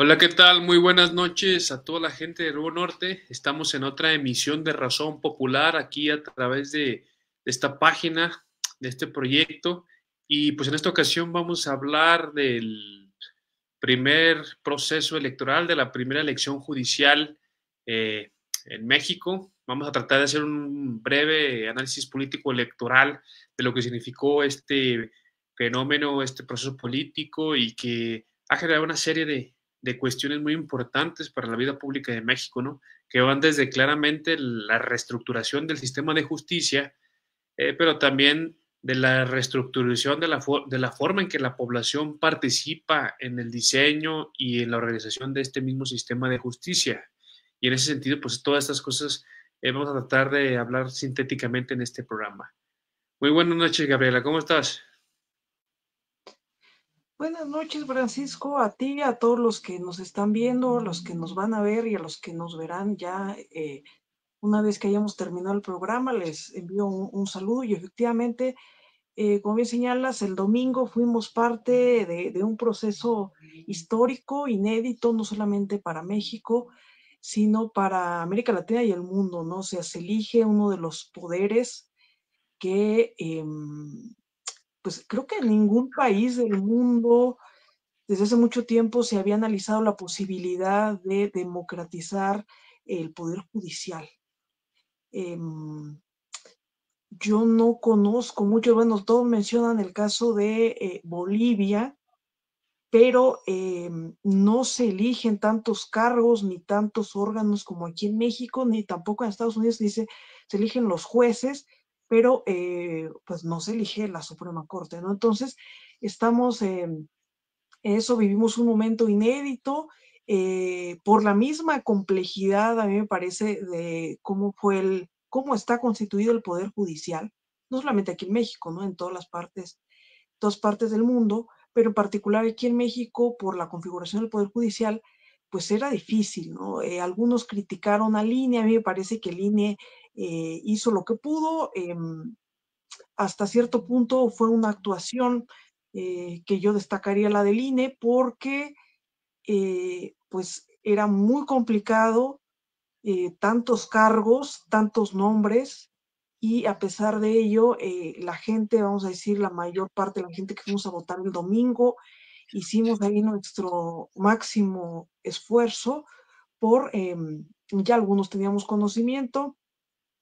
Hola, ¿qué tal? Muy buenas noches a toda la gente de Nuevo Norte. Estamos en otra emisión de Razón Popular aquí a través de esta página, de este proyecto. Y pues en esta ocasión vamos a hablar del primer proceso electoral, de la primera elección judicial eh, en México. Vamos a tratar de hacer un breve análisis político electoral de lo que significó este fenómeno, este proceso político y que ha generado una serie de cuestiones muy importantes para la vida pública de México, ¿no? Que van desde claramente la reestructuración del sistema de justicia, pero también de la reestructuración de la forma en que la población participa en el diseño y en la organización de este mismo sistema de justicia. Y en ese sentido, pues todas estas cosas vamos a tratar de hablar sintéticamente en este programa. Muy buenas noches, Gabriela, ¿cómo estás? Buenas noches, Francisco, a ti, a todos los que nos están viendo, a los que nos van a ver y a los que nos verán ya una vez que hayamos terminado el programa. Les envío un saludo y efectivamente, como bien señalas, el domingo fuimos parte de un proceso histórico, inédito, no solamente para México, sino para América Latina y el mundo, ¿no? O sea, se elige uno de los poderes que, pues creo que en ningún país del mundo desde hace mucho tiempo se había analizado la posibilidad de democratizar el poder judicial. Yo no conozco mucho, bueno, todos mencionan el caso de Bolivia, pero no se eligen tantos cargos ni tantos órganos como aquí en México, ni tampoco en Estados Unidos dice, se eligen los jueces, pero pues no se elige la Suprema Corte, ¿no? Entonces, estamos eso, vivimos un momento inédito por la misma complejidad, a mí me parece, de cómo está constituido el Poder Judicial, no solamente aquí en México, ¿no? En todas partes del mundo, pero en particular aquí en México, por la configuración del Poder Judicial, pues era difícil, ¿no? Algunos criticaron al INE, a mí me parece que el INE hizo lo que pudo, hasta cierto punto fue una actuación que yo destacaría la del INE porque pues era muy complicado, tantos cargos, tantos nombres, y a pesar de ello, la gente, vamos a decir, la mayor parte de la gente que fuimos a votar el domingo, hicimos ahí nuestro máximo esfuerzo por, ya algunos teníamos conocimiento,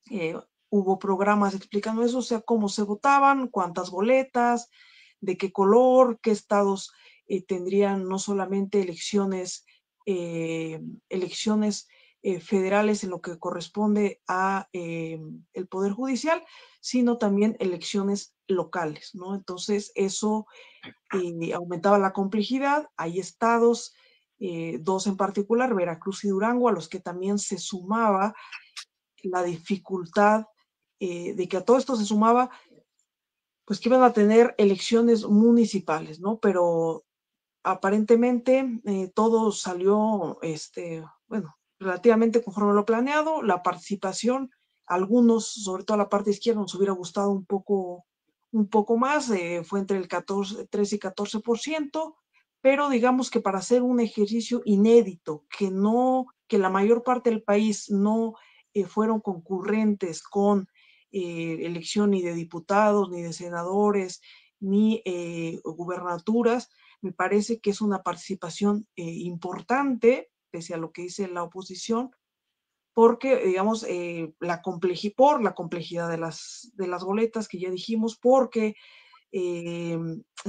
eh, hubo programas explicando eso, o sea, cómo se votaban, cuántas boletas, de qué color, qué estados tendrían no solamente elecciones federales en lo que corresponde a el Poder Judicial, sino también elecciones locales, ¿no? Entonces, eso aumentaba la complejidad. Hay estados, dos en particular, Veracruz y Durango, a los que también se sumaba la dificultad de que a todo esto se sumaba, pues que iban a tener elecciones municipales, ¿no? Pero aparentemente todo salió, bueno, relativamente conforme a lo planeado. La participación, algunos, sobre todo la parte izquierda, nos hubiera gustado un poco más, fue entre el 13 y 14%, pero digamos que para hacer un ejercicio inédito, que la mayor parte del país no fueron concurrentes con elección ni de diputados, ni de senadores, ni gubernaturas, me parece que es una participación importante, pese a lo que dice la oposición, porque, digamos, por la complejidad de las boletas que ya dijimos, porque eh,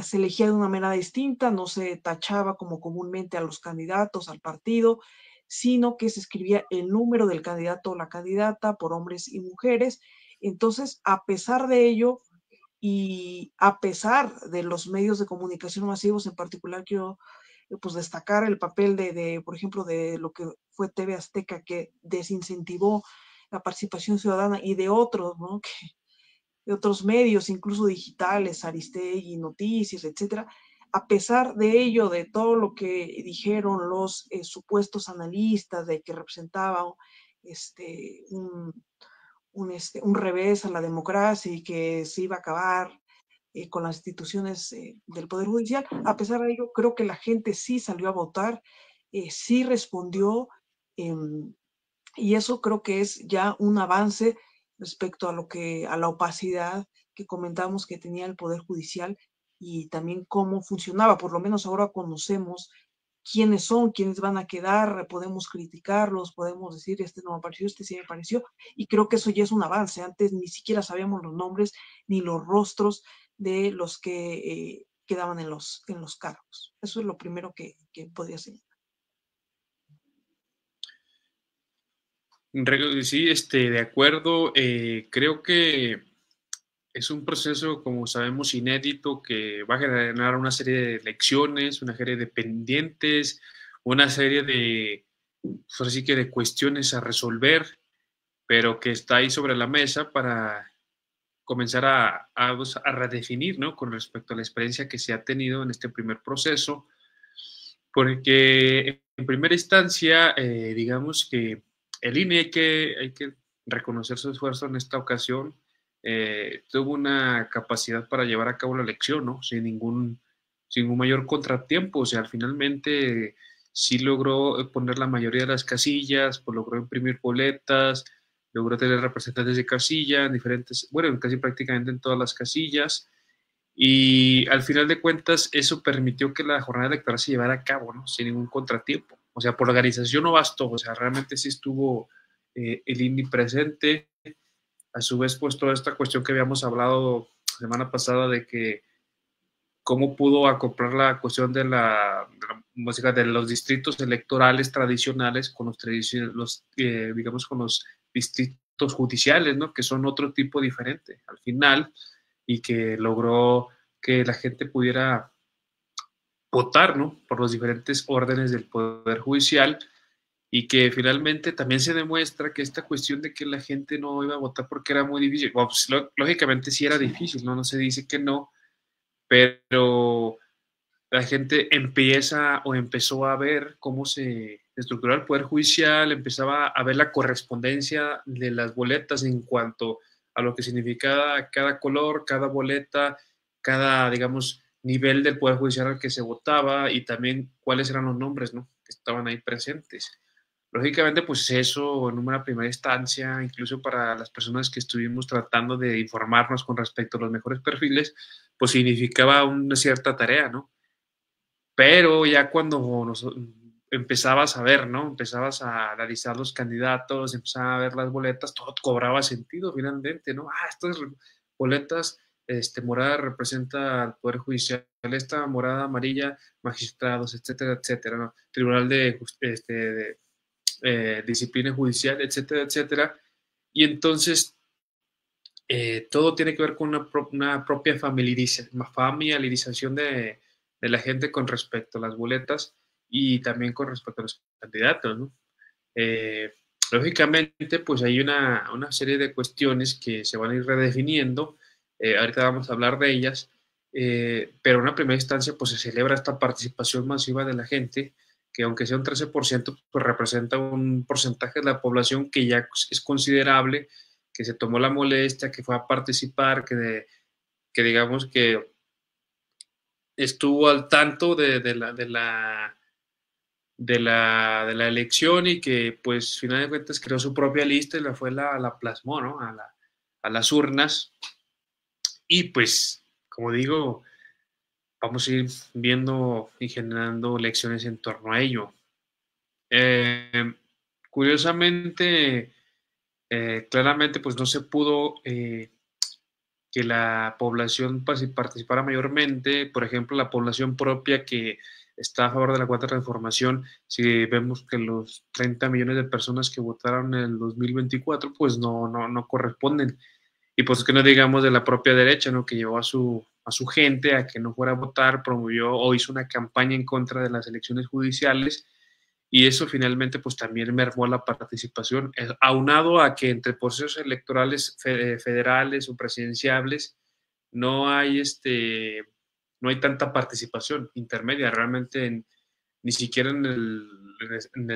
se elegía de una manera distinta, no se tachaba como comúnmente a los candidatos, al partido, sino que se escribía el número del candidato o la candidata por hombres y mujeres. Entonces, a pesar de ello, y a pesar de los medios de comunicación masivos, en particular quiero pues destacar el papel por ejemplo, de lo que fue TV Azteca, que desincentivó la participación ciudadana, y de otros, ¿no? De otros medios, incluso digitales, Aristegui, Noticias, etcétera. A pesar de ello, de todo lo que dijeron los supuestos analistas de que representaba este, un, un revés a la democracia y que se iba a acabar con las instituciones del Poder Judicial. A pesar de ello, creo que la gente sí salió a votar sí respondió, y eso creo que es ya un avance respecto a la opacidad que comentamos que tenía el Poder Judicial y también cómo funcionaba. Por lo menos ahora conocemos quiénes son, quiénes van a quedar, podemos criticarlos, podemos decir, este no me pareció, este sí me pareció, y creo que eso ya es un avance. Antes ni siquiera sabíamos los nombres ni los rostros de los que quedaban en los cargos. Eso es lo primero que podría ser. Sí, de acuerdo. Creo que es un proceso, como sabemos, inédito que va a generar una serie de lecciones, una serie de pendientes, una serie de, pues así que de cuestiones a resolver, pero que está ahí sobre la mesa para comenzar a redefinir, ¿no? Con respecto a la experiencia que se ha tenido en este primer proceso, porque en primera instancia, digamos que el INE hay que reconocer su esfuerzo en esta ocasión, tuvo una capacidad para llevar a cabo la elección, ¿no? Sin ningún mayor contratiempo, o sea, finalmente sí logró poner la mayoría de las casillas, pues logró imprimir boletas, logró tener representantes de casilla en diferentes, bueno, casi prácticamente en todas las casillas, y al final de cuentas eso permitió que la jornada electoral se llevara a cabo, ¿no? Sin ningún contratiempo. O sea, por organización no bastó, o sea, realmente sí estuvo el INDI presente. A su vez, pues toda esta cuestión que habíamos hablado la semana pasada de que cómo pudo acoplar la cuestión de la música de los distritos electorales tradicionales con digamos, con los distritos judiciales, ¿no? Que son otro tipo diferente al final y que logró que la gente pudiera votar, ¿no? Por los diferentes órdenes del Poder Judicial y que finalmente también se demuestra que esta cuestión de que la gente no iba a votar porque era muy difícil, bueno, pues, lógicamente sí era difícil, ¿no? No se dice que no, pero la gente empieza o empezó a ver cómo se estructuraba el Poder Judicial, empezaba a ver la correspondencia de las boletas en cuanto a lo que significaba cada color, cada boleta, cada, digamos, nivel del Poder Judicial al que se votaba y también cuáles eran los nombres, ¿no? Que estaban ahí presentes. Lógicamente, pues eso en una primera instancia, incluso para las personas que estuvimos tratando de informarnos con respecto a los mejores perfiles, pues significaba una cierta tarea, ¿no? Pero ya cuando empezabas a ver, ¿no? Empezabas a analizar los candidatos, empezabas a ver las boletas, todo cobraba sentido finalmente, ¿no? Ah, estas boletas, morada representa al Poder Judicial, esta morada amarilla, magistrados, etcétera, etcétera, ¿no? Tribunal de disciplina judicial, etcétera, etcétera. Y entonces todo tiene que ver con una propia familiarización de la gente con respecto a las boletas y también con respecto a los candidatos, ¿no? Eh, Lógicamente, pues hay una serie de cuestiones que se van a ir redefiniendo. Ahorita vamos a hablar de ellas, pero en una primera instancia, pues se celebra esta participación masiva de la gente, que aunque sea un 13%, pues representa un porcentaje de la población que ya es considerable, que se tomó la molestia, que fue a participar, que digamos que estuvo al tanto de la elección y que pues final de cuentas creó su propia lista y la plasmó, ¿no? A las urnas y pues, como digo, vamos a ir viendo y generando lecciones en torno a ello. Eh, Curiosamente, claramente pues no se pudo que la población participara mayormente, por ejemplo, la población propia que está a favor de la cuarta transformación, si vemos que los 30 millones de personas que votaron en el 2024, pues no corresponden. Y pues que no digamos de la propia derecha, ¿no? Que llevó a su gente a que no fuera a votar, promovió o hizo una campaña en contra de las elecciones judiciales y eso finalmente pues también mermó la participación, aunado a que entre procesos electorales federales o presidenciables no hay no hay tanta participación intermedia, realmente ni siquiera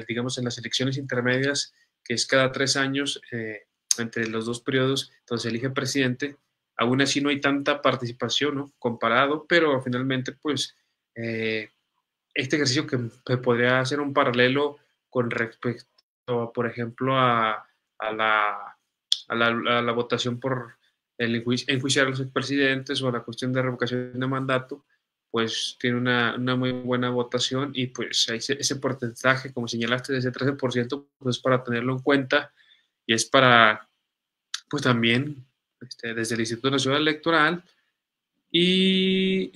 digamos en las elecciones intermedias, que es cada 3 años, entre los dos periodos, entonces se elige presidente, aún así no hay tanta participación, ¿no? Comparado, pero finalmente pues este ejercicio que podría hacer un paralelo con respecto, por ejemplo, a la, a la votación por enjuiciar a los expresidentes o a la cuestión de revocación de mandato, pues tiene una muy buena votación y pues ese porcentaje, como señalaste, de ese 13%, pues para tenerlo en cuenta y es para, pues también, desde el Instituto Nacional Electoral y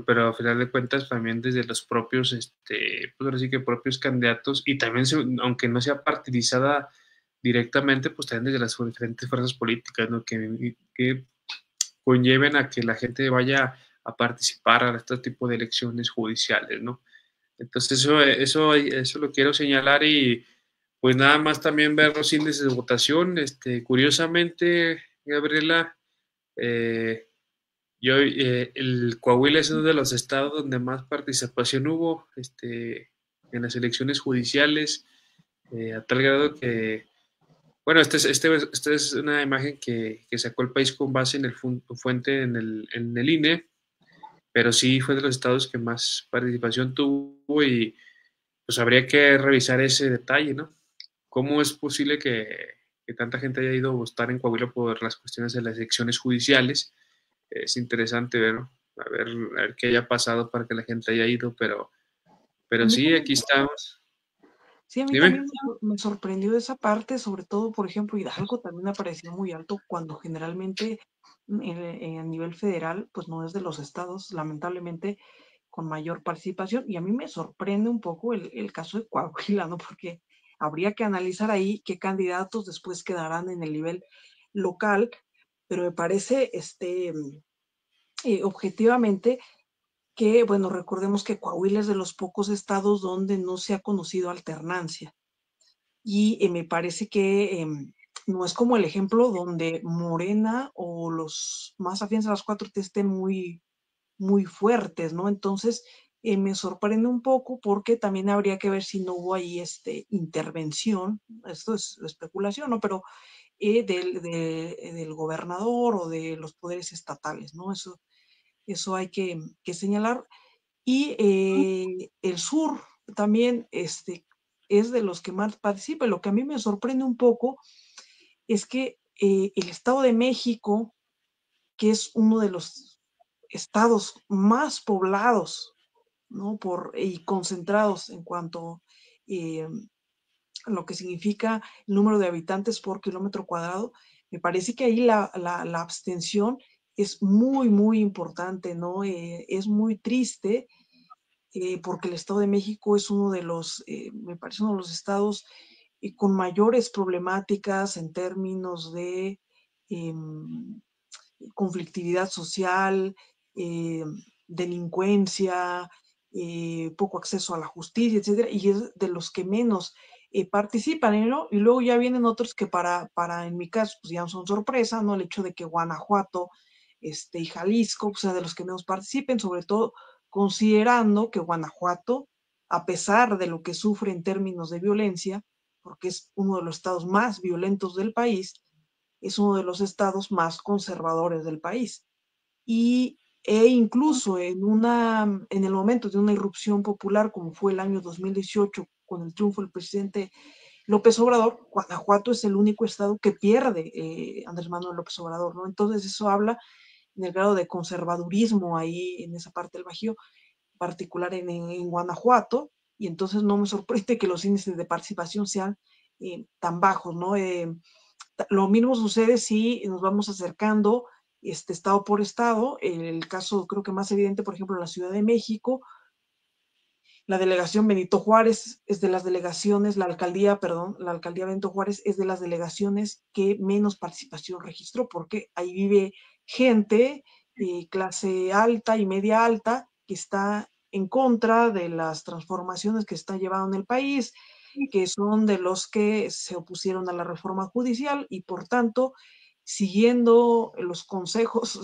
pero a final de cuentas también desde los propios, pues ahora sí que propios candidatos y también, aunque no sea partidizada directamente, pues también desde las diferentes fuerzas políticas, ¿no? Que conlleven a que la gente vaya a participar a este tipo de elecciones judiciales, ¿no? Entonces eso lo quiero señalar y pues nada más también ver los índices de votación. Curiosamente, Gabriela, eh, el Coahuila es uno de los estados donde más participación hubo en las elecciones judiciales, a tal grado que, bueno, esta es una imagen que sacó el país con base en el fuente en el INE, pero sí fue de los estados que más participación tuvo y pues habría que revisar ese detalle, ¿no? ¿Cómo es posible que tanta gente haya ido a votar en Coahuila por las cuestiones de las elecciones judiciales? Es interesante ver, ¿no? A ver qué haya pasado para que la gente haya ido, A pero mí sí, también, aquí estamos. sí, a mí Dime. también me sorprendió esa parte, sobre todo, por ejemplo, Hidalgo también me pareció muy alto cuando generalmente a nivel federal, pues no es de los estados, lamentablemente, con mayor participación. Y a mí me sorprende un poco el caso de Coahuila, ¿no? Porque habría que analizar ahí qué candidatos después quedarán en el nivel local, pero me parece, objetivamente, que, bueno, recordemos que Coahuila es de los pocos estados donde no se ha conocido alternancia. Y me parece que no es como el ejemplo donde Morena o los más afines a las 4T estén muy, muy fuertes, ¿no? Entonces, me sorprende un poco porque también habría que ver si no hubo ahí intervención, esto es especulación, ¿no? Pero del gobernador o de los poderes estatales, ¿no? Eso hay que señalar. Y el sur también es de los que más participa. Lo que a mí me sorprende un poco es que el Estado de México, que es uno de los estados más poblados, ¿no? Y concentrados en cuanto eh, a lo que significa el número de habitantes por kilómetro cuadrado, me parece que ahí la abstención es muy, muy importante, ¿no? Es muy triste porque el Estado de México es uno de los, me parece uno de los estados con mayores problemáticas en términos de eh, conflictividad social, eh, delincuencia, poco acceso a la justicia, etcétera, y es de los que menos participan, ¿no? Y luego ya vienen otros que en mi caso, pues ya son sorpresa, ¿no? El hecho de que Guanajuato y Jalisco, pues, sea de los que menos participen, sobre todo considerando que Guanajuato, a pesar de lo que sufre en términos de violencia, porque es uno de los estados más violentos del país, es uno de los estados más conservadores del país. Incluso en el momento de una irrupción popular, como fue el año 2018, con el triunfo del presidente López Obrador, Guanajuato es el único estado que pierde Andrés Manuel López Obrador, ¿no? Entonces eso habla del grado de conservadurismo ahí en esa parte del Bajío, particular en Guanajuato, y entonces no me sorprende que los índices de participación sean tan bajos, ¿no? Lo mismo sucede si nos vamos acercando estado por estado. El caso creo que más evidente, por ejemplo, en la Ciudad de México, la delegación Benito Juárez es de las delegaciones, la alcaldía Benito Juárez es de las delegaciones que menos participación registró, porque ahí vive gente, clase alta y media alta, que está en contra de las transformaciones que está llevando en el país, que son de los que se opusieron a la reforma judicial y por tanto, siguiendo los consejos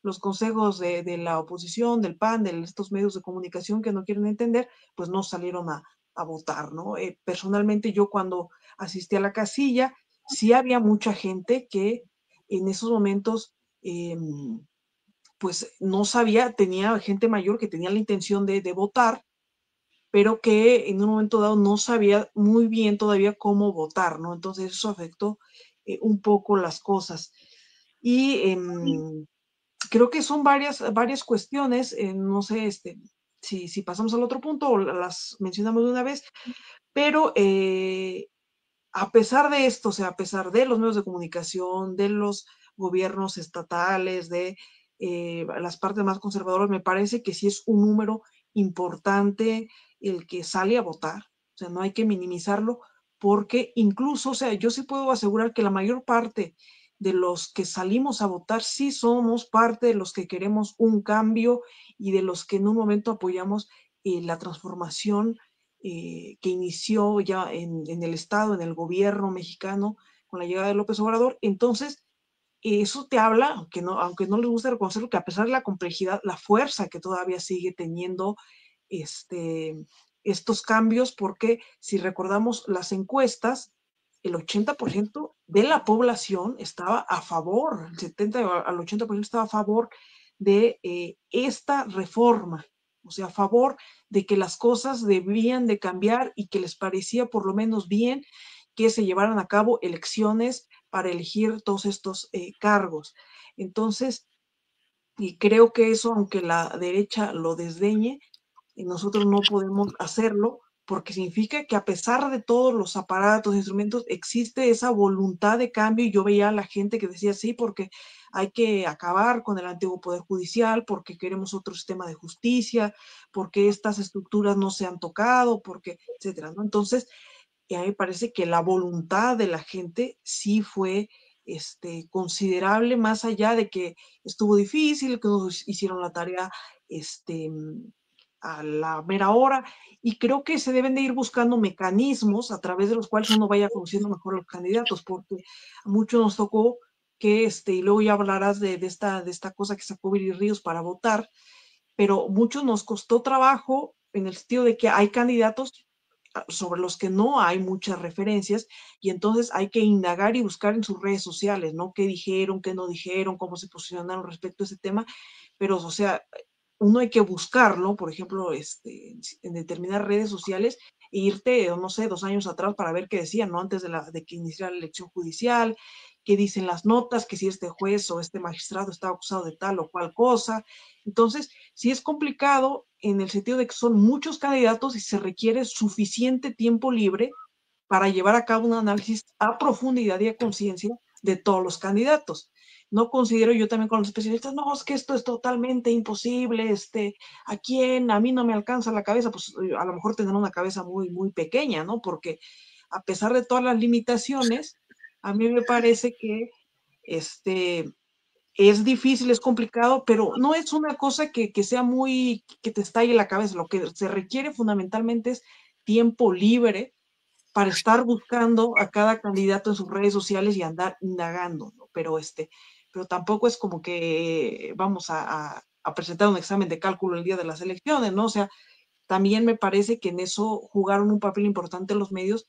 de la oposición, del PAN, de estos medios de comunicación que no quieren entender, pues no salieron a votar, ¿no? Personalmente yo cuando asistí a la casilla, sí había mucha gente que en esos momentos pues no sabía, tenía gente mayor que tenía la intención de votar, pero que en un momento dado no sabía muy bien todavía cómo votar, ¿no? Entonces eso afectó un poco las cosas. Y creo que son varias cuestiones, no sé si pasamos al otro punto o las mencionamos de una vez, pero a pesar de esto, o sea, a pesar de los medios de comunicación, de los gobiernos estatales, de las partes más conservadoras, me parece que sí es un número importante el que sale a votar. O sea, no hay que minimizarlo porque incluso, o sea, yo sí puedo asegurar que la mayor parte de los que salimos a votar sí somos parte de los que queremos un cambio y de los que en un momento apoyamos la transformación que inició ya en el Estado, en el gobierno mexicano, con la llegada de López Obrador. Entonces, eso te habla, aunque no les gusta reconocerlo, que a pesar de la complejidad, la fuerza que todavía sigue teniendo estos cambios, porque si recordamos las encuestas, el 80% de la población estaba a favor, el 70 al 80% estaba a favor de esta reforma, o sea, a favor de que las cosas debían de cambiar y que les parecía por lo menos bien que se llevaran a cabo elecciones para elegir todos estos cargos. Entonces, y creo que eso, aunque la derecha lo desdeñe, nosotros no podemos hacerlo porque significa que a pesar de todos los aparatos, instrumentos, existe esa voluntad de cambio. Y yo veía a la gente que decía sí, porque hay que acabar con el antiguo poder judicial, porque queremos otro sistema de justicia, porque estas estructuras no se han tocado, porque, etcétera, ¿no? Entonces, y a mí me parece que la voluntad de la gente sí fue considerable, más allá de que estuvo difícil, que nos hicieron la tarea a la mera hora, y creo que se deben de ir buscando mecanismos a través de los cuales uno vaya conociendo mejor a los candidatos, porque a muchos nos tocó que, y luego ya hablarás de esta cosa que sacó Viri Ríos para votar, pero muchos nos costó trabajo en el sentido de que hay candidatos sobre los que no hay muchas referencias y entonces hay que indagar y buscar en sus redes sociales, ¿no? ¿Qué dijeron, qué no dijeron, cómo se posicionaron respecto a ese tema? Pero, o sea, uno hay que buscarlo, por ejemplo, en determinadas redes sociales e irte, no sé, 2 años atrás para ver qué decían, ¿no? Antes de que iniciara la elección judicial, qué dicen las notas, que si este juez o este magistrado está acusado de tal o cual cosa. Entonces, sí es complicado en el sentido de que son muchos candidatos y se requiere suficiente tiempo libre para llevar a cabo un análisis a profundidad y a conciencia de todos los candidatos. No considero yo también con los especialistas, no, es que esto es totalmente imposible, ¿a quién? A mí no me alcanza la cabeza, pues a lo mejor tener una cabeza muy, muy pequeña, ¿no? Porque a pesar de todas las limitaciones, a mí me parece que es difícil, es complicado, pero no es una cosa que sea muy, que te estalle la cabeza. Lo que se requiere fundamentalmente es tiempo libre para estar buscando a cada candidato en sus redes sociales y andar indagando, ¿no? Pero tampoco es como que vamos a presentar un examen de cálculo el día de las elecciones, ¿no? O sea, también me parece que en eso jugaron un papel importante los medios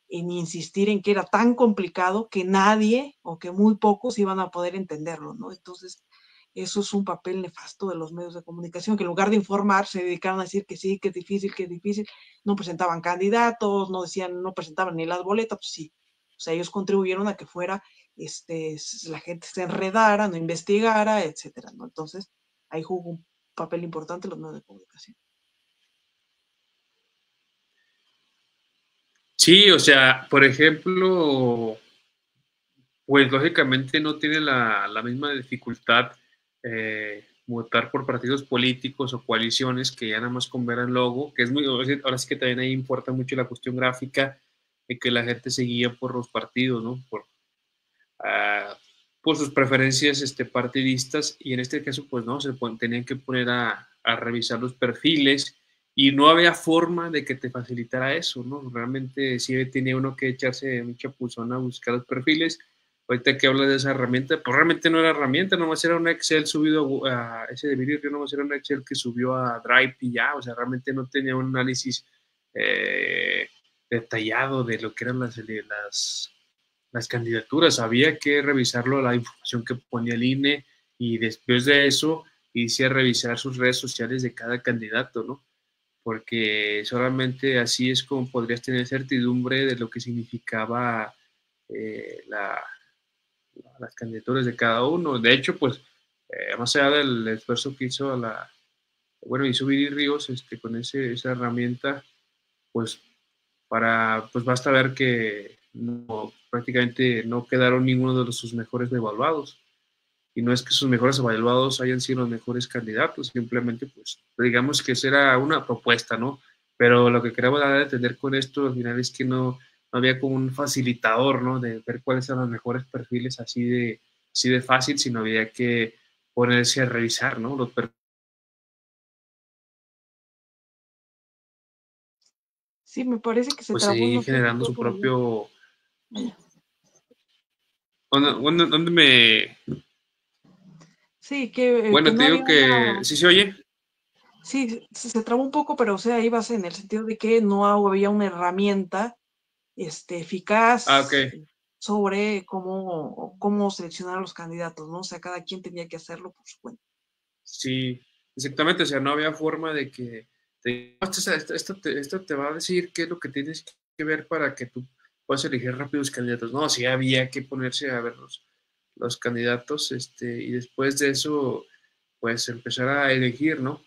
en insistir en que era tan complicado que nadie o que muy pocos iban a poder entenderlo, ¿no? Entonces, eso es un papel nefasto de los medios de comunicación, que en lugar de informar se dedicaron a decir que sí, que es difícil, no presentaban candidatos, no decían, no presentaban ni las boletas, pues sí. O sea, ellos contribuyeron a que fuera, la gente se enredara, no investigara, etcétera, ¿no? Entonces, ahí jugó un papel importante los medios de comunicación. Sí, o sea, por ejemplo, pues lógicamente no tiene la misma dificultad votar por partidos políticos o coaliciones que ya nada más con ver el logo, que es muy, ahora sí que también ahí importa mucho la cuestión gráfica de que la gente se guía por los partidos, ¿no? Uh, por sus preferencias partidistas y en este caso pues no, tenían que poner a revisar los perfiles y no había forma de que te facilitara eso, ¿no? Realmente sí tenía uno que echarse mucha pulsón a buscar los perfiles. Ahorita que hablas de esa herramienta, pues realmente no era herramienta, nomás era un Excel subido a ese de Viri, nomás era un Excel que subió a Drive y ya, o sea, realmente no tenía un análisis detallado de lo que eran las candidaturas, había que revisarlo, la información que ponía el INE y después de eso inicie a revisar sus redes sociales de cada candidato, ¿no? Porque solamente así es como podrías tener certidumbre de lo que significaba la, las candidaturas de cada uno. De hecho, pues, más allá del esfuerzo que hizo hizo Viri Ríos con esa herramienta, pues, pues basta ver que prácticamente no quedaron ninguno de sus mejores evaluados. Y no es que sus mejores evaluados hayan sido los mejores candidatos, simplemente, pues, digamos que esa era una propuesta, ¿no? Pero lo que queremos dar a entender con esto al final es que no había como un facilitador, ¿no? De ver cuáles eran los mejores perfiles así de fácil, sino había que ponerse a revisar, ¿no? Los perfiles. Sí, me parece que se Pues trabó, seguir no sé si generando fue su por allá. propio. Allá. ¿Dónde me...? Sí, Bueno, que te no digo había que... una, ¿Sí se oye? sí, se trabó un poco, pero o sea, ibas en el sentido de que no había una herramienta Ah, ok. eficaz sobre cómo seleccionar a los candidatos, ¿no? O sea, cada quien tenía que hacerlo por su cuenta. Sí, exactamente. O sea, no había forma de que... esto te va a decir qué es lo que tienes que ver para que tú puedas elegir rápido los candidatos. No, sí había que ponerse a ver los candidatos, y después de eso, pues empezar a elegir, ¿no?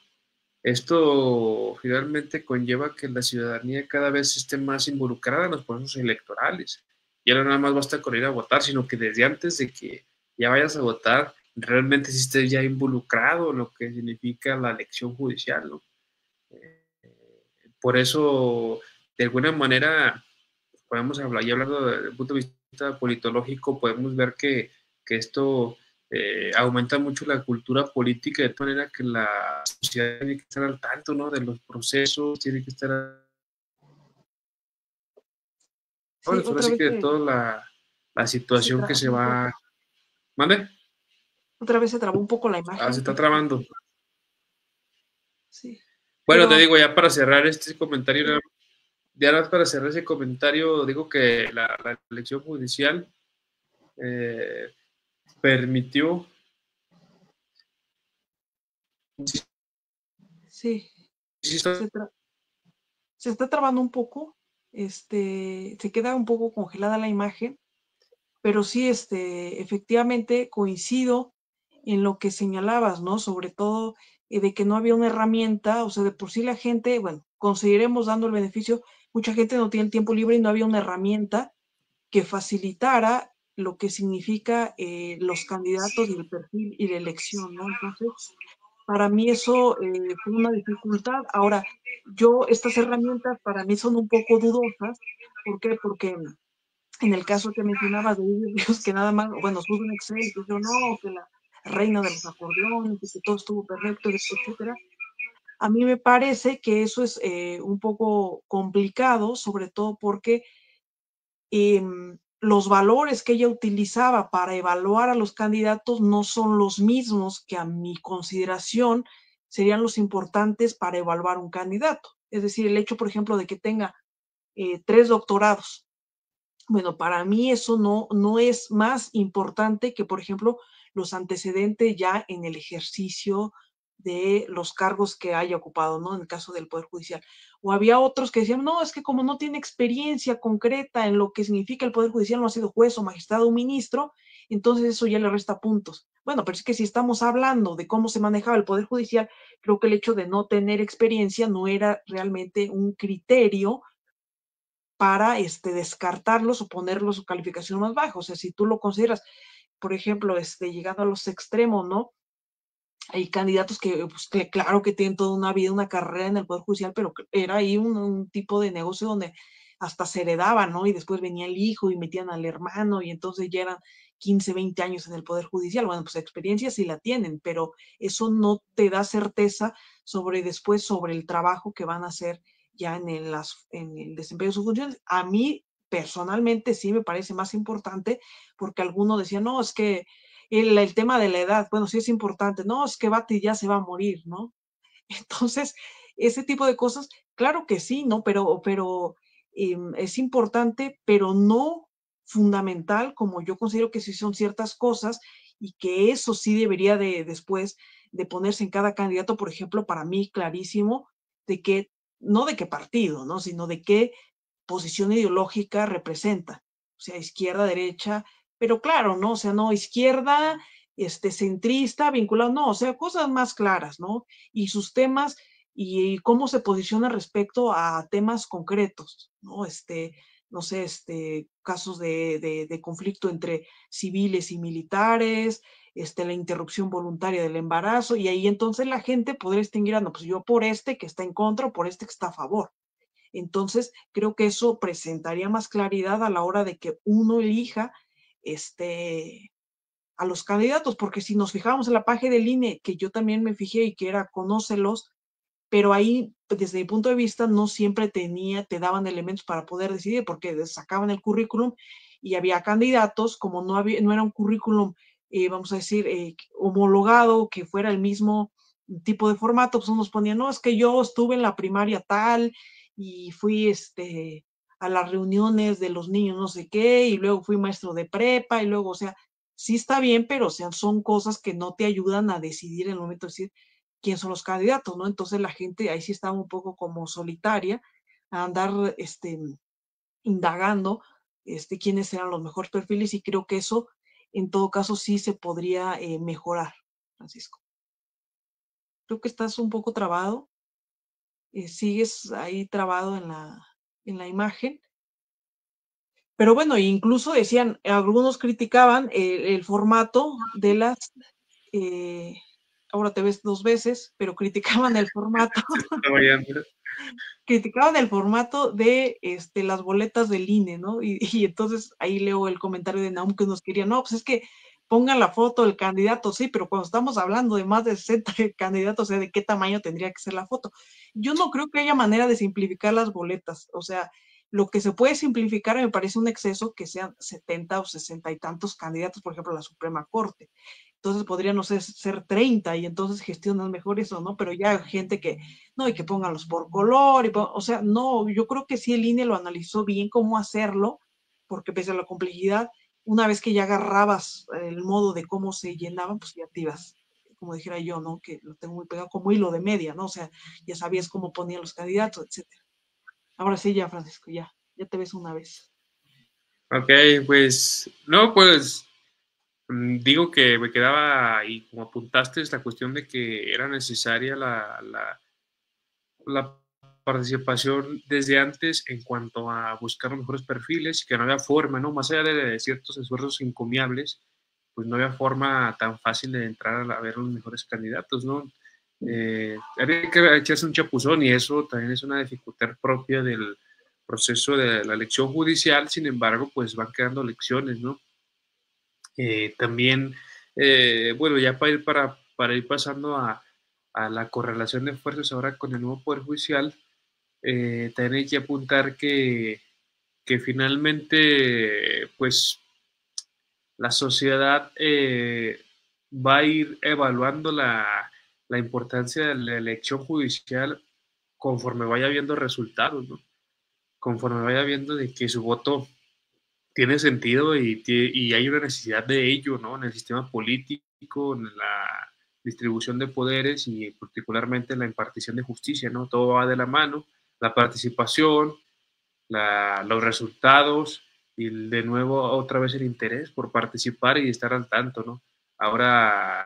Esto finalmente conlleva que la ciudadanía cada vez esté más involucrada en los procesos electorales. Y ahora nada más basta con ir a votar, sino que desde antes de que ya vayas a votar, realmente sí estés ya involucrado en lo que significa la elección judicial, ¿no? Por eso, de alguna manera, podemos hablar, y hablando desde el punto de vista politológico, podemos ver que esto aumenta mucho la cultura política, de tal manera que la sociedad tiene que estar al tanto, ¿no? De los procesos, tiene que estar, bueno, Sí, ahora sí que de toda la se situación que trabó se un va. poco. ¿Mande? Otra vez se trabó un poco la Se imagen. está trabando. Sí, Bueno, te pero digo, ya para cerrar este comentario, ya nada más para cerrar ese comentario, digo que la elección judicial eh, permitió. Sí, sí, sí está. se, se está trabando un poco, se queda un poco congelada la imagen, pero sí, efectivamente coincido en lo que señalabas, ¿no? Sobre todo de que no había una herramienta, o sea, de por sí la gente, bueno, conseguiremos dando el beneficio, mucha gente no tiene tiempo libre y no había una herramienta que facilitara lo que significa los candidatos y el perfil y la elección, ¿no? Entonces, para mí eso fue una dificultad. Ahora, estas herramientas para mí son un poco dudosas. ¿Por qué? Porque en el caso que mencionabas de Dios, que nada más, bueno, sube un Excel y dice, no, que la reina de los acordeones, y que todo estuvo perfecto, etcétera. A mí me parece que eso es un poco complicado, sobre todo porque los valores que ella utilizaba para evaluar a los candidatos no son los mismos que a mi consideración serían los importantes para evaluar un candidato. Es decir, el hecho, por ejemplo, de que tenga 3 doctorados. Bueno, para mí eso no es más importante que, por ejemplo, los antecedentes ya en el ejercicio de los cargos que haya ocupado, ¿no? En el caso del Poder Judicial. O había otros que decían, no, es que como no tiene experiencia concreta en lo que significa el Poder Judicial, no ha sido juez o magistrado o ministro, entonces eso ya le resta puntos. Bueno, pero es que si estamos hablando de cómo se manejaba el Poder Judicial, creo que el hecho de no tener experiencia no era realmente un criterio para descartarlos o ponerlos su calificación más baja. O sea, si tú lo consideras, por ejemplo, llegando a los extremos, ¿no? Hay candidatos pues, que claro que tienen toda una vida, una carrera en el Poder Judicial, pero era ahí un tipo de negocio donde hasta se heredaba, ¿no? Y después venía el hijo y metían al hermano y entonces ya eran 15, 20 años en el Poder Judicial. Bueno, pues experiencia sí la tienen, pero eso no te da certeza sobre el trabajo que van a hacer ya en el desempeño de sus funciones. A mí personalmente sí me parece más importante porque alguno decía, no, es que el tema de la edad, bueno, sí es importante, no, es que Bati ya se va a morir, ¿no? Entonces, ese tipo de cosas, claro que sí, ¿no? Pero es importante, pero no fundamental, como yo considero que sí son ciertas cosas y que eso sí debería de después de ponerse en cada candidato, por ejemplo, para mí clarísimo, de qué, no de qué partido, ¿no? Sino de qué posición ideológica representa, o sea, izquierda, derecha, pero claro, ¿no? O sea, no izquierda, centrista, vinculado, no, o sea, cosas más claras, ¿no? Y sus temas y cómo se posiciona respecto a temas concretos, ¿no? No sé, casos de conflicto entre civiles y militares, la interrupción voluntaria del embarazo, y ahí entonces la gente podría distinguir, no, pues yo por este que está en contra o por este que está a favor. Entonces, creo que eso presentaría más claridad a la hora de que uno elija a los candidatos, porque si nos fijamos en la página del INE, que yo también me fijé y que era conócelos, pero ahí, desde mi punto de vista, no siempre te daban elementos para poder decidir, porque sacaban el currículum y había candidatos, como no era un currículum, vamos a decir, homologado, que fuera el mismo tipo de formato, pues unos ponían, no, es que yo estuve en la primaria tal y fui a las reuniones de los niños no sé qué, y luego fui maestro de prepa, y luego, o sea, sí está bien, pero o sea, son cosas que no te ayudan a decidir en el momento de decir quién son los candidatos, ¿no? Entonces la gente ahí sí estaba un poco como solitaria a andar indagando quiénes eran los mejores perfiles, y creo que eso en todo caso sí se podría mejorar, Francisco. Creo que estás un poco trabado, sigues ahí trabado en la imagen. Pero bueno, incluso decían, algunos criticaban el formato de las, eh, ahora te ves 2 veces, pero criticaban el formato, criticaban el formato de las boletas del INE, ¿no? Y entonces ahí leo el comentario de Naum que nos quería, no, pues es que pongan la foto del candidato, sí, pero cuando estamos hablando de más de 60 candidatos, o sea, ¿de qué tamaño tendría que ser la foto? Yo no creo que haya manera de simplificar las boletas, o sea, lo que se puede simplificar me parece un exceso que sean 70 o 60 y tantos candidatos, por ejemplo, a la Suprema Corte. Entonces podrían, no sé, ser 30 y entonces gestionan mejor eso, ¿no? Pero ya gente que, no, y que pónganlos por color, o sea, no, yo creo que sí el INE lo analizó bien cómo hacerlo, porque pese a la complejidad, una vez que ya agarrabas el modo de cómo se llenaban, pues ya te ibas, como dijera yo, ¿no? Que lo tengo muy pegado como hilo de media, ¿no? O sea, ya sabías cómo ponían los candidatos, etcétera. Ahora sí, ya, Francisco, ya te ves una vez. Ok, pues, no, pues digo que me quedaba, y como apuntaste, es la cuestión de que era necesaria la participación desde antes en cuanto a buscar los mejores perfiles y que no había forma, ¿no? Más allá de ciertos esfuerzos encomiables, pues no había forma tan fácil de entrar a ver los mejores candidatos, ¿no? Había que echarse un chapuzón y eso también es una dificultad propia del proceso de la elección judicial, sin embargo, pues van quedando lecciones, ¿no? También, bueno, ya para ir pasando a la correlación de fuerzas ahora con el nuevo Poder Judicial, también hay que apuntar que finalmente, pues, la sociedad va a ir evaluando la importancia de la elección judicial conforme vaya viendo resultados, ¿no? Conforme vaya viendo de que su voto tiene sentido y hay una necesidad de ello, ¿no? En el sistema político, en la distribución de poderes y particularmente en la impartición de justicia, ¿no? Todo va de la mano, la participación, los resultados y de nuevo otra vez el interés por participar y estar al tanto, ¿no? Ahora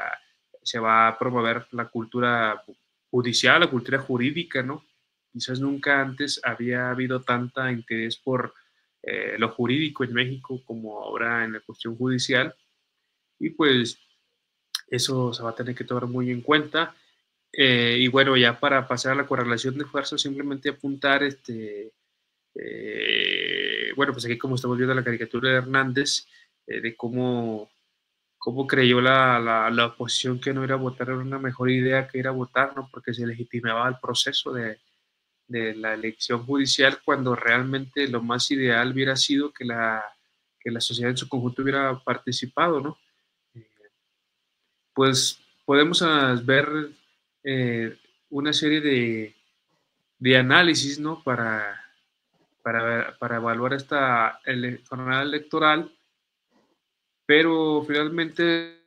se va a promover la cultura judicial, la cultura jurídica, ¿no? Quizás nunca antes había habido tanta interés por lo jurídico en México como ahora en la cuestión judicial y pues eso se va a tener que tomar muy en cuenta. Y bueno, ya para pasar a la correlación de fuerzas, simplemente apuntar bueno, pues aquí como estamos viendo la caricatura de Hernández, de cómo creyó la oposición que no ir a votar era una mejor idea que ir a votar, ¿no? Porque se legitimaba el proceso de la elección judicial cuando realmente lo más ideal hubiera sido que la sociedad en su conjunto hubiera participado, ¿no? Eh, pues podemos ver eh, una serie de análisis, ¿no? Para evaluar esta jornada electoral, pero finalmente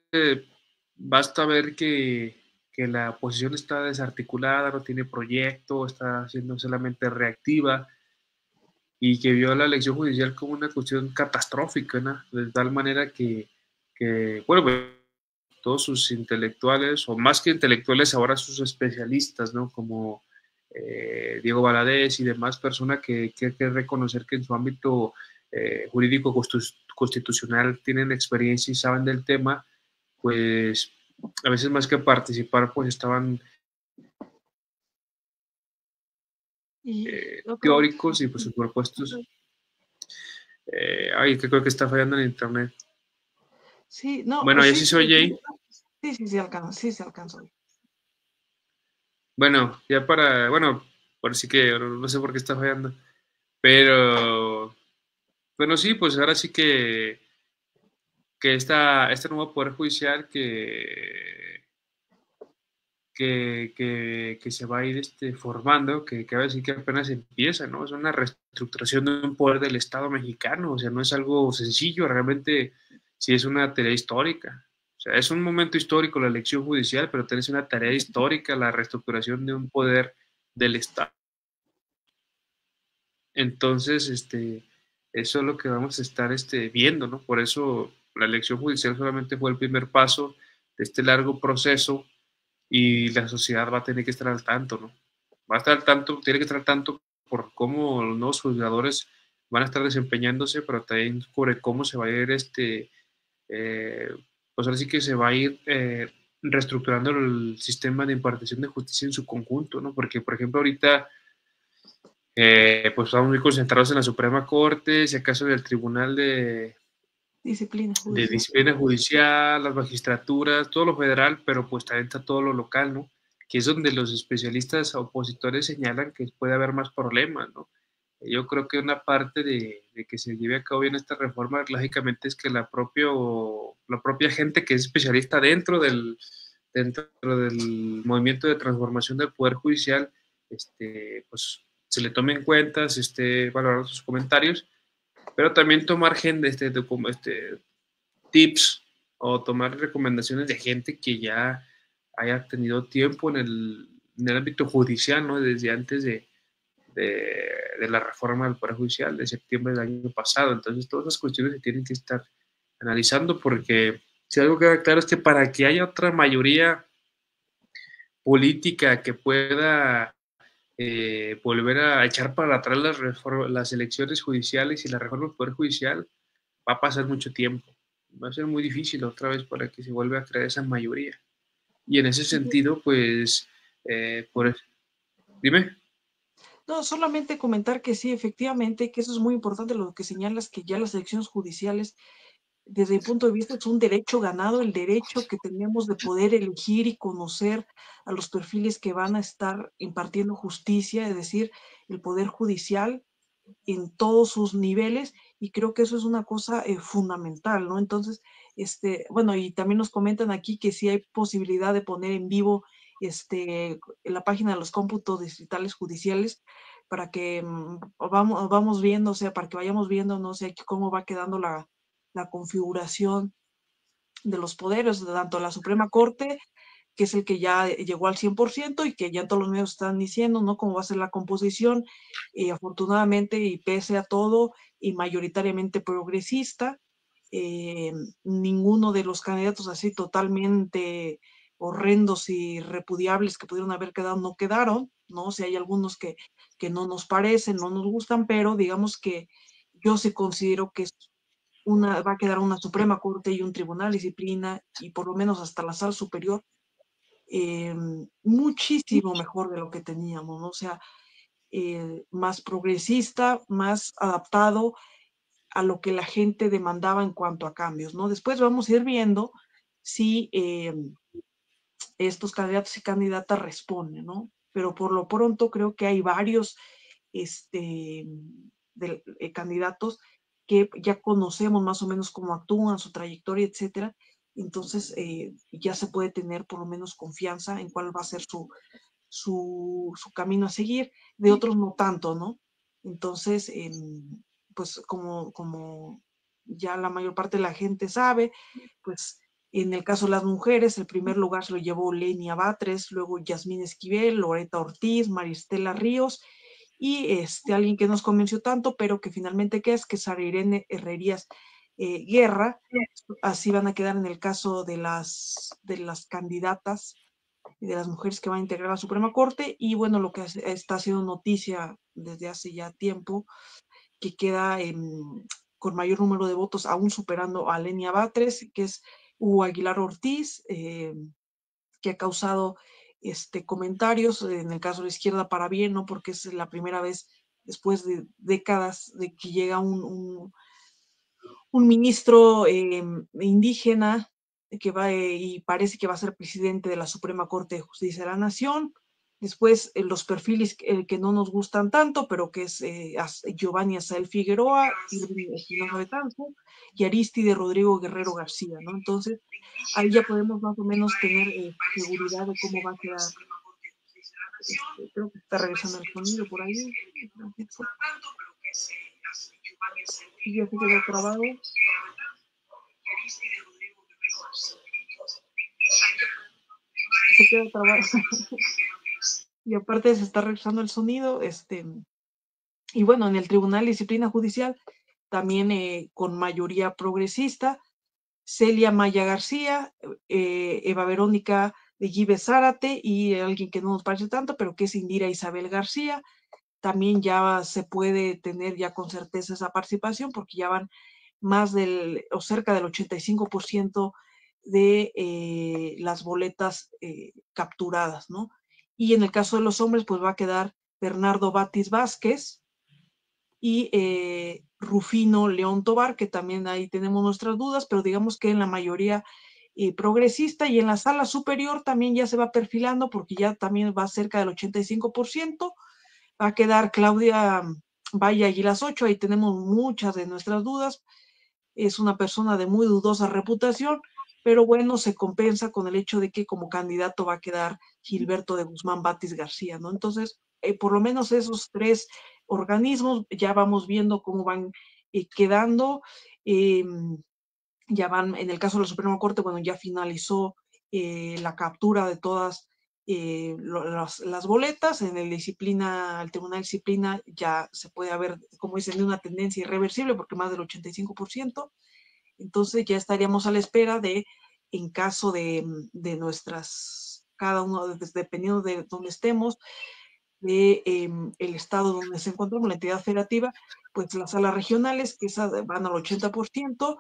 basta ver que que la oposición está desarticulada, no tiene proyecto, está siendo solamente reactiva y que vio la elección judicial como una cuestión catastrófica, ¿no? De tal manera bueno, pues, todos sus intelectuales, o más que intelectuales, ahora sus especialistas, ¿no? Como Diego Valadez y demás personas que hay que reconocer que en su ámbito jurídico constitucional tienen experiencia y saben del tema, pues a veces más que participar, pues estaban Y otro, teóricos y pues sus propuestos. Ay, que creo que está fallando en internet. sí, no, Bueno, ahí sí, sí se oye ahí. sí, sí, sí alcanza, sí se alcanza. Bueno, ya para, bueno, por sí que no sé por qué está fallando, pero, bueno, sí, pues ahora sí que este nuevo Poder Judicial que se va a ir formando, que va a decir que apenas empieza, ¿no? Es una reestructuración de un poder del Estado mexicano, o sea, no es algo sencillo, realmente sí es una tarea histórica. O sea, es un momento histórico la elección judicial, pero también es una tarea histórica la reestructuración de un poder del Estado. Entonces, eso es lo que vamos a estar viendo, ¿no? Por eso la elección judicial solamente fue el primer paso de este largo proceso y la sociedad va a tener que estar al tanto, ¿no? Va a estar al tanto, tiene que estar al tanto por cómo los nuevos juzgadores van a estar desempeñándose, pero también sobre cómo se va a ir eh, pues ahora sí que se va a ir reestructurando el sistema de impartición de justicia en su conjunto, ¿no? Porque, por ejemplo, ahorita pues estamos muy concentrados en la Suprema Corte, si acaso en el Tribunal Disciplina de judicial. Disciplina Judicial, las magistraturas, todo lo federal, pero pues también está todo lo local, ¿no? Que es donde los especialistas opositores señalan que puede haber más problemas, ¿no? Yo creo que una parte de que se lleve a cabo bien esta reforma, lógicamente, es que la propia gente que es especialista dentro del movimiento de transformación del Poder Judicial, pues se le tome en cuenta, se esté valorando sus comentarios, pero también tomar gente, tips o tomar recomendaciones de gente que ya haya tenido tiempo en el ámbito judicial, ¿no? Desde antes de la reforma del Poder Judicial de septiembre del año pasado. Entonces, todas esas cuestiones se tienen que estar analizando porque si algo queda claro es que para que haya otra mayoría política que pueda volver a echar para atrás las elecciones judiciales y la reforma del Poder Judicial, va a pasar mucho tiempo. Va a ser muy difícil otra vez para que se vuelva a crear esa mayoría. Y en ese sentido, pues, por dime. No, solamente comentar que sí, efectivamente, que eso es muy importante lo que señalas, que ya las elecciones judiciales, desde mi punto de vista, es un derecho ganado, el derecho que tenemos de poder elegir y conocer a los perfiles que van a estar impartiendo justicia, es decir, el poder judicial en todos sus niveles, y creo que eso es una cosa fundamental, ¿no? Entonces, bueno, y también nos comentan aquí que sí hay posibilidad de poner en vivo en la página de los cómputos distritales judiciales para que vamos viendo, o sea, para que vayamos viendo, no sé, cómo va quedando la configuración de los poderes, de tanto la Suprema Corte, que es el que ya llegó al 100% y que ya todos los medios están diciendo, ¿no? Cómo va a ser la composición, afortunadamente y pese a todo, y mayoritariamente progresista, ninguno de los candidatos así totalmente horrendos y repudiables que pudieron haber quedado no quedaron, ¿no? O sea, hay algunos que no nos parecen, no nos gustan, pero digamos que yo sí considero que es va a quedar una Suprema Corte y un Tribunal de Disciplina y por lo menos hasta la Sala Superior muchísimo mejor de lo que teníamos, ¿no? O sea, más progresista, más adaptado a lo que la gente demandaba en cuanto a cambios, ¿no? Después vamos a ir viendo si estos candidatos y candidatas responden, ¿no? Pero por lo pronto creo que hay varios candidatos que ya conocemos más o menos cómo actúan, su trayectoria, etcétera. Entonces ya se puede tener por lo menos confianza en cuál va a ser su camino a seguir, de otros no tanto, ¿no? Entonces, pues como ya la mayor parte de la gente sabe, pues En el caso de las mujeres, el primer lugar se lo llevó Lenia Batres, luego Yasmín Esquivel, Loreta Ortiz, Maristela Ríos y alguien que nos convenció tanto, pero que finalmente que es Sara Irene Herrerías Guerra. Así van a quedar en el caso de las candidatas y de las mujeres que van a integrar la Suprema Corte. Y bueno, lo que está haciendo noticia desde hace ya tiempo, que queda con mayor número de votos, aún superando a Lenia Batres, que es Hugo Aguilar Ortiz, que ha causado comentarios, en el caso de la izquierda para bien, ¿no? Porque es la primera vez después de décadas de que llega un ministro indígena que va y parece que va a ser presidente de la Suprema Corte de Justicia de la Nación. Después los perfiles que no nos gustan tanto, pero que es Giovanni Azael Figueroa, Irving Espinosa Betanzo y Aristide Rodrigo Guerrero García, ¿no? Entonces, ahí ya podemos más o menos tener seguridad de cómo va a quedar. Creo que está regresando el sonido por ahí. Y ya se quedó trabado. Se queda trabado. Y aparte se está regresando el sonido. Y bueno, en el Tribunal de Disciplina Judicial, también con mayoría progresista, Celia Maya García, Eva Verónica de Gives Zárate y alguien que no nos parece tanto, pero que es Indira Isabel García. También ya se puede tener ya con certeza esa participación porque ya van más del o cerca del 85% de las boletas capturadas, ¿no? Y en el caso de los hombres, pues va a quedar Bernardo Batis Vázquez y Rufino León Tobar, que también ahí tenemos nuestras dudas, pero digamos que en la mayoría progresista, y en la sala superior también ya se va perfilando porque ya también va cerca del 85%. Va a quedar Claudia Valle Aguilas Ocho, ahí tenemos muchas de nuestras dudas. Es una persona de muy dudosa reputación, pero bueno, se compensa con el hecho de que como candidato va a quedar Gilberto de Guzmán Batis García, ¿no? Entonces, por lo menos esos tres organismos ya vamos viendo cómo van quedando. Ya van, en el caso de la Suprema Corte, bueno, ya finalizó la captura de todas las boletas. En el Tribunal de Disciplina ya se puede ver, como dicen, una tendencia irreversible porque más del 85%. Entonces ya estaríamos a la espera de, en caso de nuestras, cada uno, dependiendo de dónde estemos, de el estado donde se encontramos, la entidad federativa, pues las salas regionales, que esas van al 80%,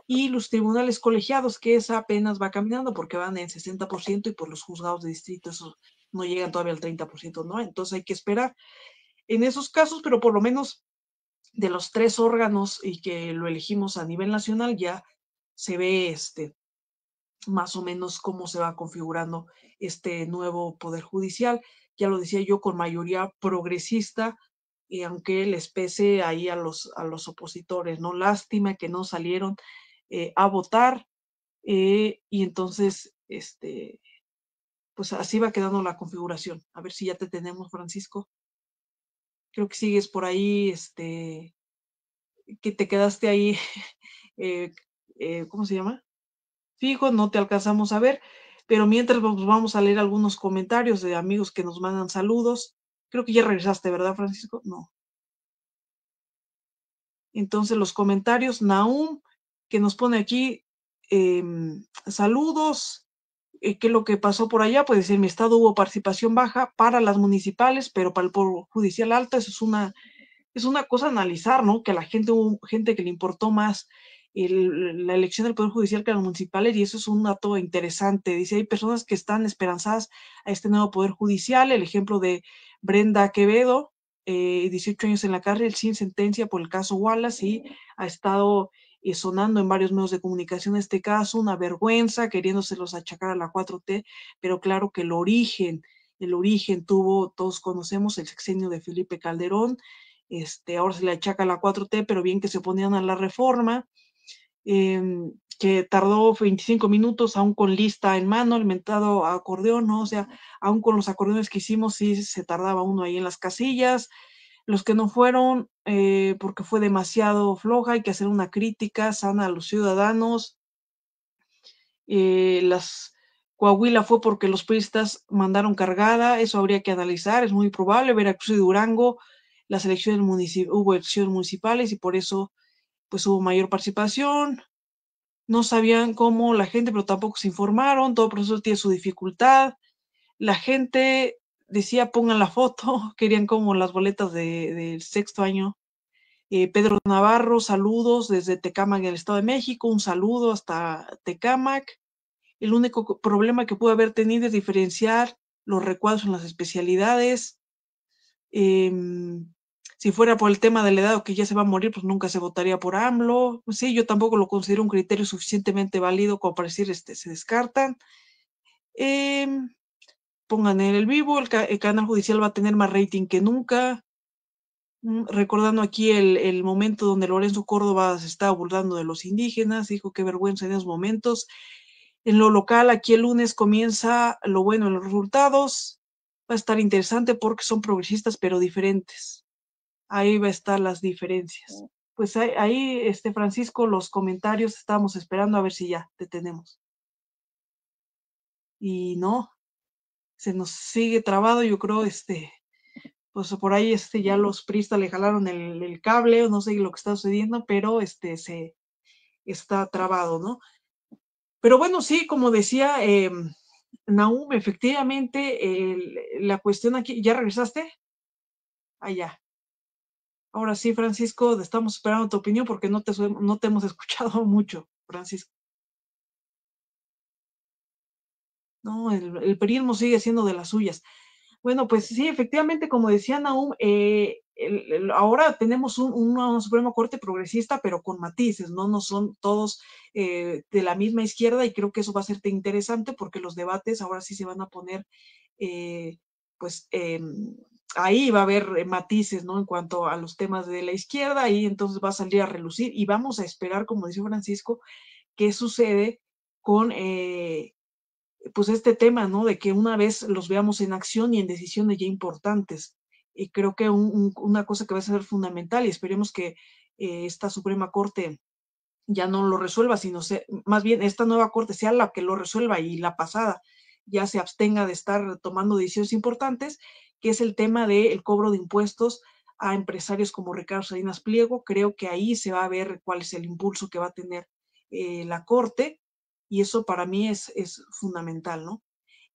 y los tribunales colegiados, que esa apenas va caminando porque van en 60%, y por los juzgados de distrito eso no llegan todavía al 30%, ¿no? Entonces hay que esperar en esos casos, pero por lo menos de los tres órganos y que lo elegimos a nivel nacional, ya se ve más o menos cómo se va configurando este nuevo Poder Judicial. Ya lo decía yo, con mayoría progresista, y aunque les pese ahí a los opositores, ¿no? Lástima que no salieron a votar, y entonces, pues así va quedando la configuración. A ver si ya te tenemos, Francisco. Creo que sigues por ahí, que te quedaste ahí, eh, ¿cómo se llama? Fijo, no te alcanzamos a ver, pero mientras vamos a leer algunos comentarios de amigos que nos mandan saludos. Creo que ya regresaste, ¿verdad, Francisco? No. Entonces los comentarios, Nahum, que nos pone aquí, saludos, ¿qué es lo que pasó por allá? Pues en mi estado hubo participación baja para las municipales, pero para el Poder Judicial alta. Eso es una cosa a analizar, ¿no? Que a la gente, hubo gente que le importó más la elección del Poder Judicial que a los municipales, y eso es un dato interesante. Dice, hay personas que están esperanzadas a este nuevo Poder Judicial. El ejemplo de Brenda Quevedo, 18 años en la cárcel sin sentencia por el caso Wallace, y ha estado sonando en varios medios de comunicación este caso, una vergüenza, queriéndoselos achacar a la 4T, pero claro que el origen tuvo, todos conocemos, el sexenio de Felipe Calderón. Ahora se le achaca la 4T, pero bien que se oponían a la reforma, que tardó 25 minutos, aún con lista en mano, el mentado acordeón, ¿no? O sea, aún con los acordeones que hicimos, sí se tardaba uno ahí en las casillas. Los que no fueron, porque fue demasiado floja, hay que hacer una crítica sana a los ciudadanos. las Coahuila fue porque los priistas mandaron cargada, eso habría que analizar, es muy probable. Veracruz y Durango, las elecciones hubo elecciones municipales y por eso pues hubo mayor participación. No sabían cómo la gente, pero tampoco se informaron, todo proceso tiene su dificultad. La gente decía pongan la foto, querían como las boletas del sexto año. Pedro Navarro, saludos desde Tecámac, en el Estado de México, un saludo hasta Tecámac. El único problema que pudo haber tenido es diferenciar los recuadros en las especialidades. Si fuera por el tema de la edad o que ya se va a morir, pues nunca se votaría por AMLO. Pues sí, yo tampoco lo considero un criterio suficientemente válido como para decir se descartan. Pongan en el vivo, el canal judicial va a tener más rating que nunca. Recordando aquí el momento donde Lorenzo Córdoba se estaba burlando de los indígenas, dijo qué vergüenza en esos momentos. En lo local, aquí el lunes comienza lo bueno en los resultados. Va a estar interesante porque son progresistas pero diferentes. Ahí va a estar las diferencias. Pues ahí, Francisco, los comentarios estábamos esperando a ver si ya te tenemos. Y no, se nos sigue trabado, yo creo, pues por ahí ya los priistas le jalaron el cable, o no sé lo que está sucediendo, pero se está trabado, ¿no? Pero bueno, sí, como decía Nahum, efectivamente, la cuestión aquí, ¿ya regresaste? Allá. Ahora sí, Francisco, estamos esperando tu opinión porque no te hemos escuchado mucho, Francisco. No, el periodismo sigue siendo de las suyas. Bueno, pues sí, efectivamente, como decía Nahum, ahora tenemos una Suprema Corte progresista, pero con matices, ¿no? No son todos de la misma izquierda y creo que eso va a ser interesante porque los debates ahora sí se van a poner, pues, ahí va a haber matices, ¿no? En cuanto a los temas de la izquierda y entonces va a salir a relucir y vamos a esperar, como dice Francisco, qué sucede con pues este tema, ¿no? De que una vez los veamos en acción y en decisiones ya importantes. Y creo que una cosa que va a ser fundamental y esperemos que esta Suprema Corte ya no lo resuelva, sino más bien esta nueva Corte sea la que lo resuelva y la pasada ya se abstenga de estar tomando decisiones importantes, que es el tema del cobro de impuestos a empresarios como Ricardo Salinas Pliego. Creo que ahí se va a ver cuál es el impulso que va a tener la Corte y eso para mí es fundamental, ¿no?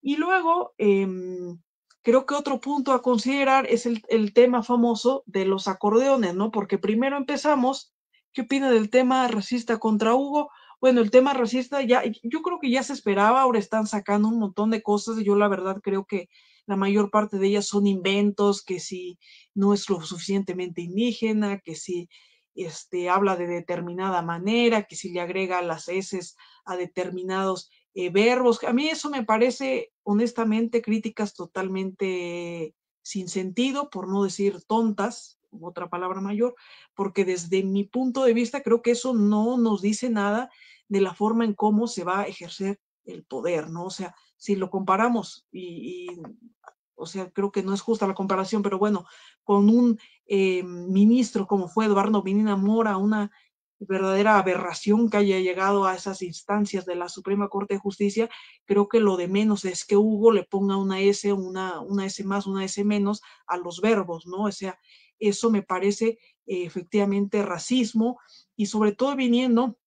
Y luego, creo que otro punto a considerar es el tema famoso de los acordeones, ¿no? Porque primero empezamos, ¿qué opina del tema racista contra Hugo? Bueno, el tema racista ya, yo creo que ya se esperaba, ahora están sacando un montón de cosas, yo la verdad creo que la mayor parte de ellas son inventos, que si no es lo suficientemente indígena, que si habla de determinada manera, que si le agrega las heces a determinados verbos. A mí eso me parece, honestamente, críticas totalmente sin sentido, por no decir tontas, otra palabra mayor, porque desde mi punto de vista creo que eso no nos dice nada de la forma en cómo se va a ejercer el poder, ¿no? O sea, si lo comparamos o sea, creo que no es justa la comparación, pero bueno, con un ministro como fue Eduardo Vinina Mora, una verdadera aberración que haya llegado a esas instancias de la Suprema Corte de Justicia, creo que lo de menos es que Hugo le ponga una S, una S más, una S menos a los verbos, ¿no? O sea, eso me parece efectivamente racismo y sobre todo viniendo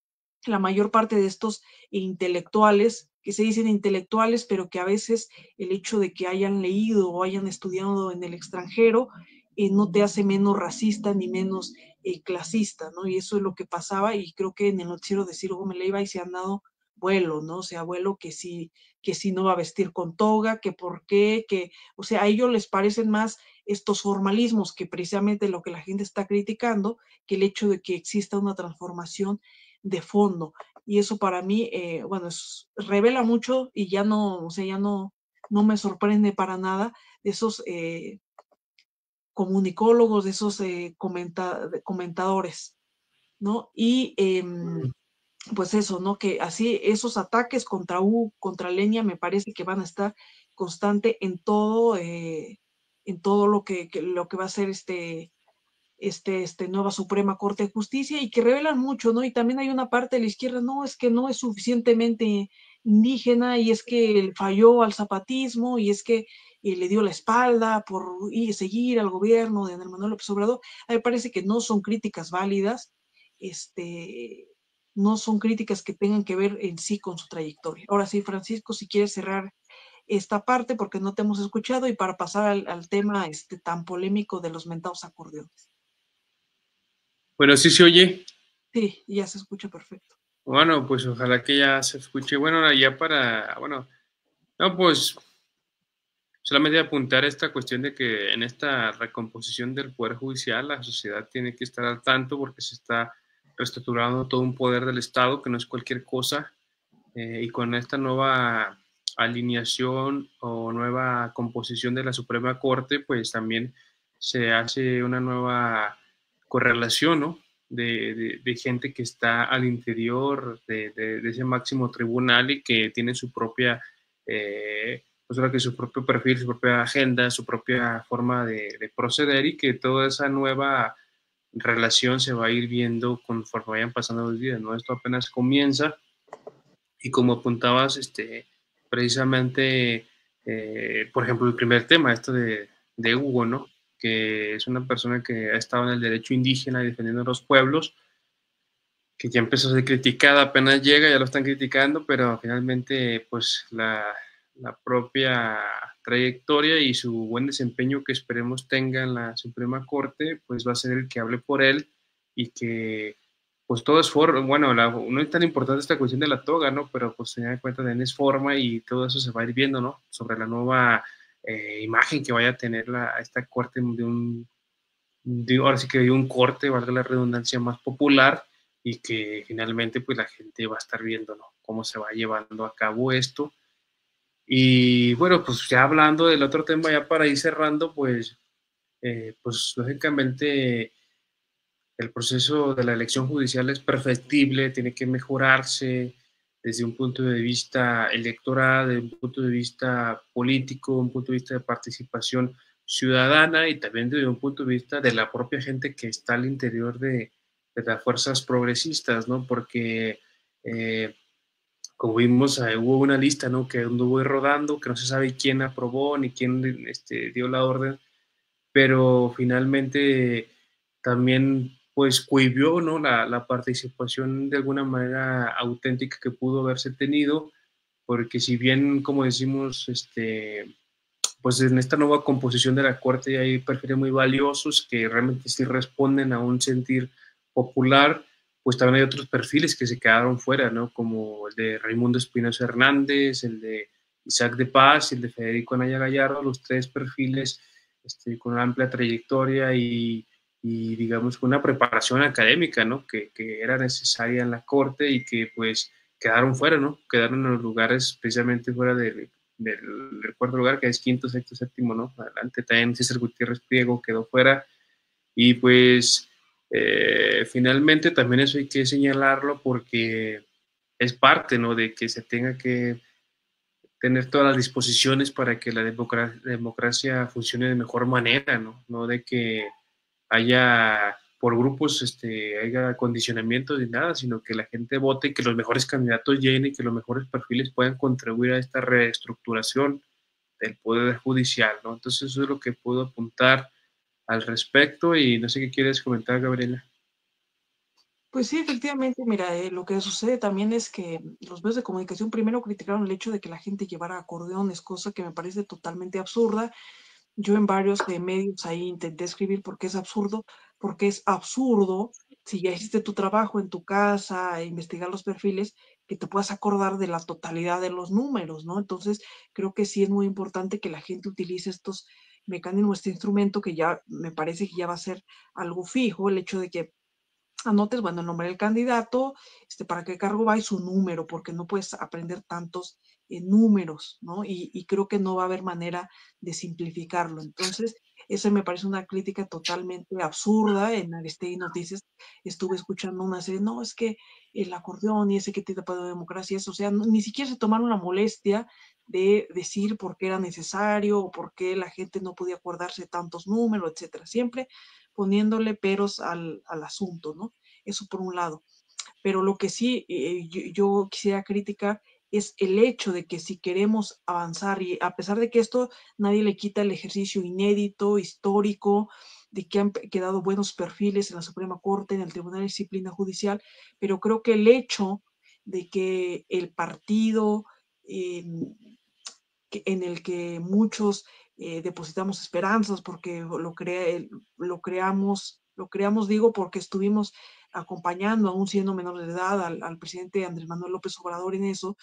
la mayor parte de estos intelectuales, que se dicen intelectuales, pero que a veces el hecho de que hayan leído o hayan estudiado en el extranjero no te hace menos racista ni menos clasista, ¿no? Y eso es lo que pasaba y creo que en el noticiero de Ciro Gómez Leiva y se han dado vuelo, ¿no? O sea, vuelo que sí no va a vestir con toga, que por qué, que, o sea, a ellos les parecen más estos formalismos que precisamente lo que la gente está criticando, que el hecho de que exista una transformación de fondo. Y eso para mí, bueno, revela mucho y ya no, o sea, ya no me sorprende para nada de esos comunicólogos, de esos comentadores, ¿no? Y pues eso, ¿no? Que así esos ataques contra contra Leña me parece que van a estar constante en todo lo que va a ser nueva Suprema Corte de Justicia y que revelan mucho, ¿no? Y también hay una parte de la izquierda, no, es que no es suficientemente indígena y es que falló al zapatismo y es que le dio la espalda por seguir al gobierno de Andrés Manuel López Obrador. A mí me parece que no son críticas válidas, no son críticas que tengan que ver en sí con su trayectoria. Ahora sí, Francisco, si quieres cerrar esta parte porque no te hemos escuchado y para pasar al tema tan polémico de los mentados acordeones. Bueno, sí se oye. Sí, ya se escucha perfecto. Bueno, pues ojalá que ya se escuche. Bueno, ya para, bueno, no, pues solamente apuntar esta cuestión de que en esta recomposición del Poder Judicial la sociedad tiene que estar al tanto porque se está reestructurando todo un poder del Estado que no es cualquier cosa y con esta nueva alineación o nueva composición de la Suprema Corte, pues también se hace una nueva correlación, ¿no? De gente que está al interior de ese máximo tribunal y que tiene su propia, pues ahora que su propio perfil, su propia agenda, su propia forma de proceder y que toda esa nueva relación se va a ir viendo conforme vayan pasando los días, ¿no? Esto apenas comienza y como apuntabas, precisamente, por ejemplo, el primer tema, esto de Hugo, ¿no? Que es una persona que ha estado en el derecho indígena y defendiendo a los pueblos, que ya empezó a ser criticada, apenas llega, ya lo están criticando, pero finalmente, pues la propia trayectoria y su buen desempeño que esperemos tenga en la Suprema Corte, pues va a ser el que hable por él y que pues todo es forma, bueno, no es tan importante esta cuestión de la toga, ¿no? Pero pues tener en cuenta también es forma y todo eso se va a ir viendo, ¿no? Sobre la nueva imagen que vaya a tener esta corte ahora sí que de un corte, valga la redundancia, más popular y que finalmente pues la gente va a estar viendo, ¿no? Cómo se va llevando a cabo esto. Y bueno, pues ya hablando del otro tema, ya para ir cerrando, pues lógicamente el proceso de la elección judicial es perfectible, tiene que mejorarse desde un punto de vista electoral, desde un punto de vista político, un punto de vista de participación ciudadana y también desde un punto de vista de la propia gente que está al interior de las fuerzas progresistas, ¿no? Porque, como vimos, hubo una lista, ¿no? Que anduvo rodando, que no se sabe quién aprobó ni quién dio la orden, pero finalmente también pues cohibió, ¿no? La participación de alguna manera auténtica que pudo haberse tenido, porque si bien, como decimos, pues en esta nueva composición de la Corte hay perfiles muy valiosos que realmente sí responden a un sentir popular, pues también hay otros perfiles que se quedaron fuera, ¿no? Como el de Raimundo Espinosa Hernández, el de Isaac de Paz y el de Federico Anaya Gallardo, los tres perfiles con una amplia trayectoria y, digamos con una preparación académica, ¿no? Que era necesaria en la Corte y que pues quedaron fuera, ¿no? Quedaron en los lugares precisamente fuera del cuarto lugar, que es quinto, sexto, séptimo, ¿no? Adelante también César Gutiérrez Priego quedó fuera. Y pues finalmente también eso hay que señalarlo porque es parte, ¿no? De que se tenga que tener todas las disposiciones para que la democracia funcione de mejor manera, ¿no? No de que haya por grupos, haya condicionamientos ni nada, sino que la gente vote y que los mejores candidatos lleguen y que los mejores perfiles puedan contribuir a esta reestructuración del Poder Judicial, ¿no? Entonces eso es lo que puedo apuntar al respecto y no sé qué quieres comentar, Gabriela. Pues sí, efectivamente, mira, lo que sucede también es que los medios de comunicación primero criticaron el hecho de que la gente llevara acordeones, cosa que me parece totalmente absurda. Yo en varios medios ahí intenté escribir porque es absurdo, si ya hiciste tu trabajo en tu casa, investigar los perfiles, que te puedas acordar de la totalidad de los números, ¿no? Entonces, creo que sí es muy importante que la gente utilice estos mecanismos, este instrumento que ya me parece que ya va a ser algo fijo, el hecho de que anotes, bueno, el nombre del candidato, para qué cargo va y su número, porque no puedes aprender tantos números, ¿no? Y creo que no va a haber manera de simplificarlo. Entonces, esa me parece una crítica totalmente absurda. En Aristegui Noticias estuve escuchando una serie, no, es que el acordeón y ese que tipo de democracia es, o sea, ni siquiera se tomaron la molestia de decir por qué era necesario o por qué la gente no podía acordarse de tantos números, etcétera. Siempre poniéndole peros al asunto, ¿no? Eso por un lado. Pero lo que sí yo quisiera criticar es el hecho de que si queremos avanzar, y a pesar de que esto nadie le quita el ejercicio inédito, histórico, de que han quedado buenos perfiles en la Suprema Corte, en el Tribunal de Disciplina Judicial, pero creo que el hecho de que el partido eh, en el que muchos depositamos esperanzas porque lo creamos, digo, porque estuvimos acompañando, aún siendo menor de edad, al presidente Andrés Manuel López Obrador en eso.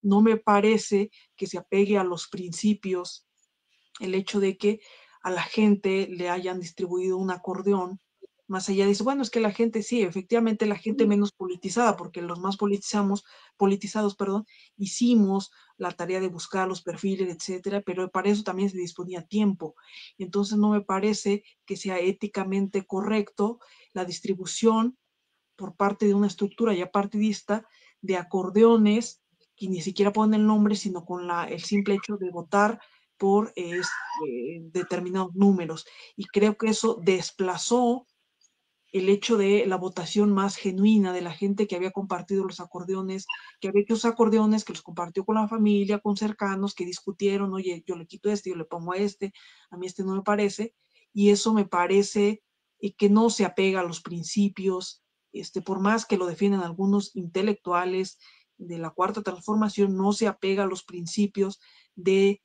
No me parece que se apegue a los principios el hecho de que a la gente le hayan distribuido un acordeón, más allá de eso, bueno, es que la gente, sí, efectivamente la gente menos politizada, porque los más politizados, perdón, hicimos la tarea de buscar los perfiles, etcétera, pero para eso también se disponía tiempo. Entonces no me parece que sea éticamente correcto la distribución por parte de una estructura ya partidista de acordeones que ni siquiera ponen el nombre, sino con el simple hecho de votar por determinados números. Y creo que eso desplazó el hecho de la votación más genuina de la gente que había compartido los acordeones, que había hecho los acordeones, que los compartió con la familia, con cercanos, que discutieron, oye, yo le quito este, yo le pongo a mí este no me parece, y eso me parece que no se apega a los principios, por más que lo defiendan algunos intelectuales de la Cuarta Transformación, no se apega a los principios de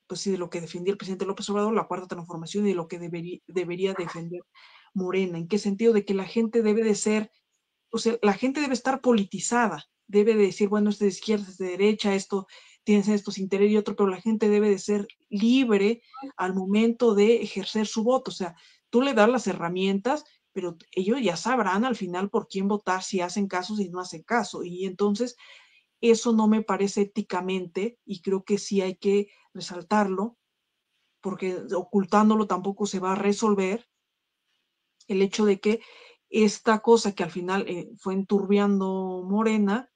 pues sí, de lo que defendía el presidente López Obrador, la Cuarta Transformación, y de lo que debería defender Morena. ¿En qué sentido? De que la gente debe de ser, o sea, la gente debe estar politizada, debe de decir, bueno, esto es de izquierda, es de derecha, esto tienes estos intereses y otro, pero la gente debe de ser libre al momento de ejercer su voto. O sea, tú le das las herramientas, pero ellos ya sabrán al final por quién votar, si hacen caso, si no hacen caso. Y entonces eso no me parece éticamente, y creo que sí hay que resaltarlo, porque ocultándolo tampoco se va a resolver el hecho de que esta cosa que al final fue enturbiando Morena,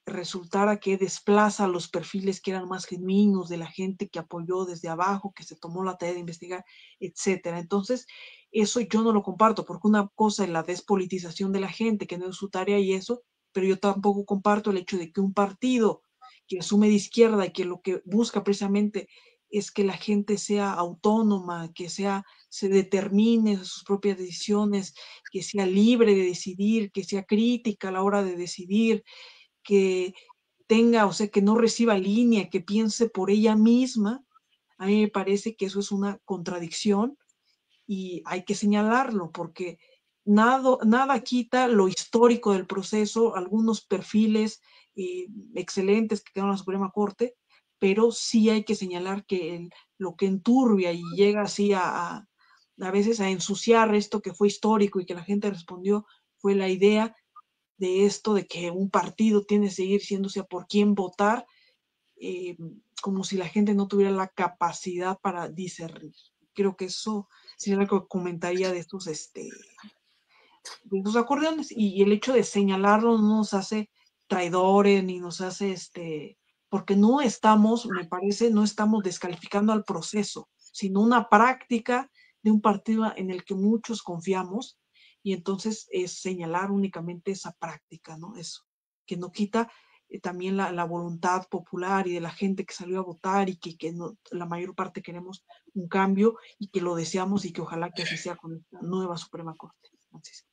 resultara que desplaza los perfiles que eran más genuinos de la gente que apoyó desde abajo, que se tomó la tarea de investigar, etcétera. Entonces, eso yo no lo comparto, porque una cosa es la despolitización de la gente, que no es su tarea y eso, pero yo tampoco comparto el hecho de que un partido que asume de izquierda y que lo que busca precisamente es que la gente sea autónoma, que se determine sus propias decisiones, que sea libre de decidir, que sea crítica a la hora de decidir, que tenga, o sea, que no reciba línea, que piense por ella misma. A mí me parece que eso es una contradicción y hay que señalarlo porque nada quita lo histórico del proceso, algunos perfiles excelentes que quedaron en la Suprema Corte, pero sí hay que señalar que lo que enturbia y llega así a veces a ensuciar esto que fue histórico y que la gente respondió fue la idea de esto de que un partido tiene que seguir siéndose por quién votar, eh, como si la gente no tuviera la capacidad para discernir. Creo que eso sería lo que comentaría de estos acordeones, y el hecho de señalarlo no nos hace traidores ni nos hace porque no estamos, me parece, no estamos descalificando al proceso, sino una práctica de un partido en el que muchos confiamos, y entonces es señalar únicamente esa práctica, ¿no? Eso, que no quita también la voluntad popular y de la gente que salió a votar y que no, la mayor parte queremos un cambio y que lo deseamos y que ojalá que así sea con esta nueva Suprema Corte. Francisco.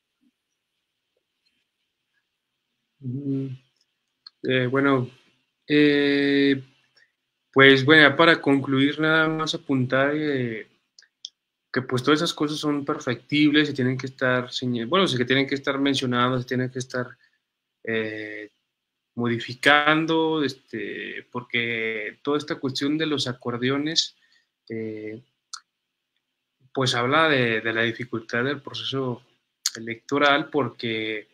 Bueno, eh, pues bueno, para concluir nada más apuntar que pues todas esas cosas son perfectibles y tienen que estar, bueno, sí que tienen que estar mencionadas, tienen que estar eh, modificando, porque toda esta cuestión de los acordeones, eh, pues habla de la dificultad del proceso electoral, porque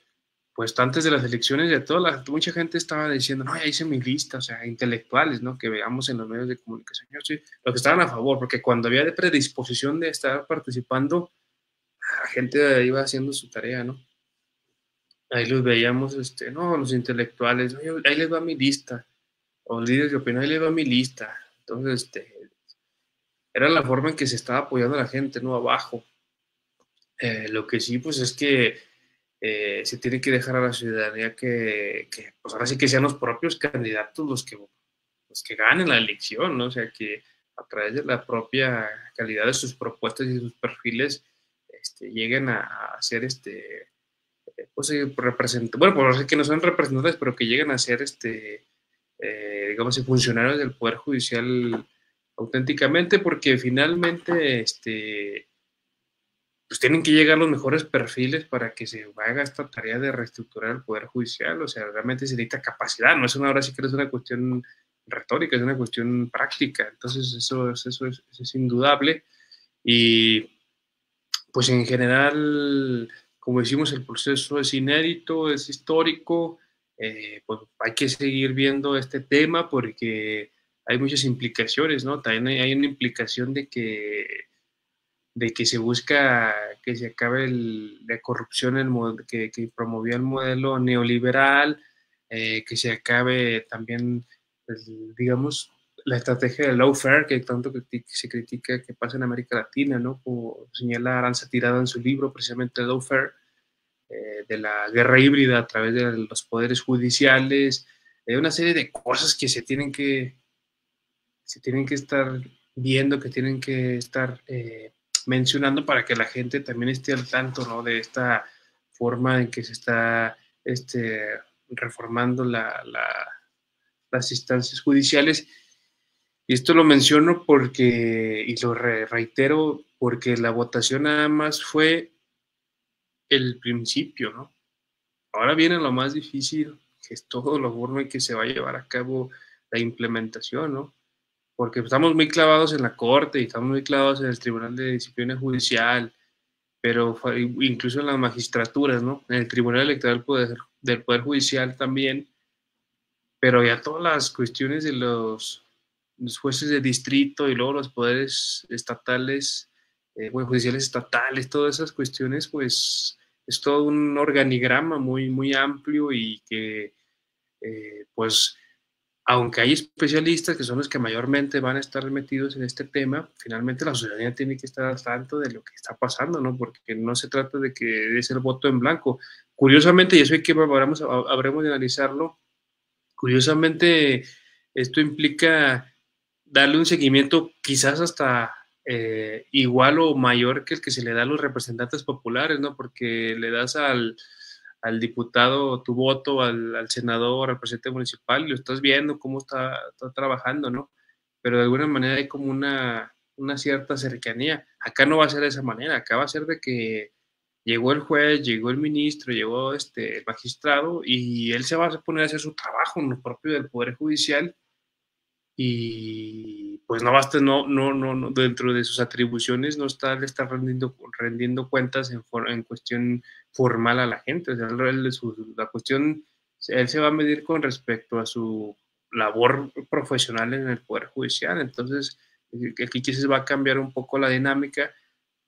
pues antes de las elecciones de mucha gente estaba diciendo, no, ya hice mi lista, o sea, intelectuales, ¿no? Que veamos en los medios de comunicación, sí, los que estaban a favor, porque cuando había de predisposición de estar participando, la gente iba haciendo su tarea, ¿no? Ahí los veíamos, no, los intelectuales, "Oye, ahí les va mi lista", o líderes de opinión, ahí les va mi lista. Entonces, era la forma en que se estaba apoyando a la gente, ¿no? Abajo. Lo que sí, pues es que se tiene que dejar a la ciudadanía que pues ahora sí que sean los propios candidatos los que ganen la elección, ¿no? O sea, que a través de la propia calidad de sus propuestas y sus perfiles lleguen a ser pues representantes, bueno, por decir que no son representantes, pero que lleguen a ser digamos, funcionarios del Poder Judicial auténticamente, porque finalmente pues tienen que llegar los mejores perfiles para que se haga esta tarea de reestructurar el Poder Judicial. O sea, realmente se necesita capacidad, no es una, ahora sí que no es una cuestión retórica, es una cuestión práctica. Entonces, eso es indudable. Y pues en general, como decimos, el proceso es inédito, es histórico. Pues hay que seguir viendo este tema porque hay muchas implicaciones, ¿no? También hay una implicación de que se busca que se acabe la corrupción que promovía el modelo neoliberal, que se acabe también, pues, digamos, la estrategia del lawfare que tanto se critica que pasa en América Latina, ¿no? Como señala Aranza Tirada en su libro, precisamente el lawfare, de la guerra híbrida a través de los poderes judiciales, una serie de cosas que se tienen que estar viendo, que tienen que estar mencionando para que la gente también esté al tanto, ¿no? De esta forma en que se está reformando las instancias judiciales. Y esto lo menciono porque, y lo reitero, porque la votación nada más fue el principio, ¿no? Ahora viene lo más difícil, que es todo lo bueno y que se va a llevar a cabo la implementación, ¿no? Porque estamos muy clavados en la corte y estamos muy clavados en el Tribunal de Disciplina Judicial, pero incluso en las magistraturas, ¿no? En el Tribunal Electoral del Poder Judicial también, pero ya todas las cuestiones de los jueces de distrito y luego los poderes estatales, bueno, judiciales estatales, todas esas cuestiones, pues es todo un organigrama muy, muy amplio y que, pues, aunque hay especialistas que son los que mayormente van a estar metidos en este tema, finalmente la ciudadanía tiene que estar al tanto de lo que está pasando, ¿no? Porque no se trata de que de ser voto en blanco. Curiosamente, y eso hay que habremos de analizarlo, curiosamente esto implica darle un seguimiento quizás hasta igual o mayor que el que se le da a los representantes populares, ¿no? Porque le das al diputado tu voto, al senador, al presidente municipal, y lo estás viendo cómo está trabajando, ¿no? Pero de alguna manera hay como una cierta cercanía. Acá no va a ser de esa manera, acá va a ser de que llegó el juez, llegó el ministro, llegó el magistrado y él se va a poner a hacer su trabajo en lo propio del Poder Judicial y pues no basta, no, dentro de sus atribuciones no le está rendiendo cuentas en cuestión formal a la gente. O sea, la cuestión, él se va a medir con respecto a su labor profesional en el Poder Judicial. Entonces, aquí quizás va a cambiar un poco la dinámica,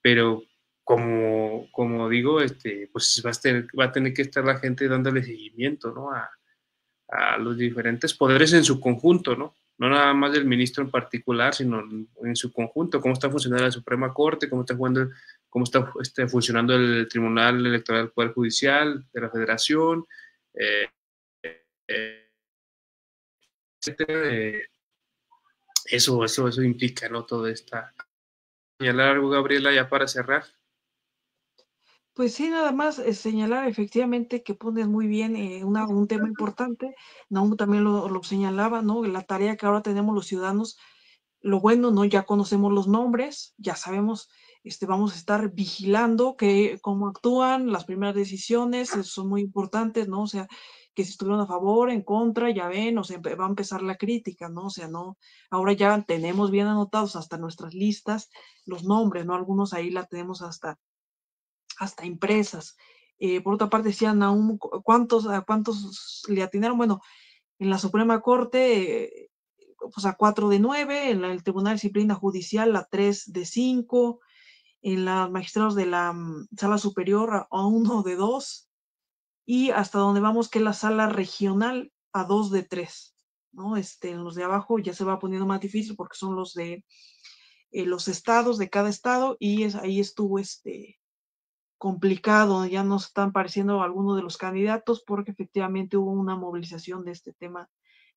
pero como digo, pues va a tener que estar la gente dándole seguimiento, ¿no? A los diferentes poderes en su conjunto, ¿no? No nada más del ministro en particular, sino en su conjunto, cómo está funcionando la Suprema Corte, cómo está funcionando el Tribunal Electoral del Poder Judicial de la Federación, eh, eh, etcétera. Eso implica, ¿no? Todo esta. Señalar algo, Gabriela, ya para cerrar. Pues sí, nada más señalar efectivamente que pones muy bien un tema importante. Naum también lo señalaba, ¿no? La tarea que ahora tenemos los ciudadanos, lo bueno, ¿no? Ya conocemos los nombres, ya sabemos, vamos a estar vigilando cómo actúan, las primeras decisiones son muy importantes, ¿no? O sea, que si estuvieron a favor, en contra, ya ven, o sea, va a empezar la crítica, ¿no? O sea, no, ahora ya tenemos bien anotados hasta nuestras listas los nombres, ¿no? Algunos ahí la tenemos hasta impresas. Por otra parte, decían aún cuántos le atinaron. Bueno, en la Suprema Corte, pues a 4 de 9, en el Tribunal de Disciplina Judicial a 3 de 5, en los magistrados de la Sala Superior a 1 de 2, y hasta donde vamos que es la Sala Regional a 2 de 3. ¿No? En los de abajo ya se va poniendo más difícil porque son los de los estados de cada estado y ahí estuvo complicado, ya nos están pareciendo algunos de los candidatos porque efectivamente hubo una movilización de este tema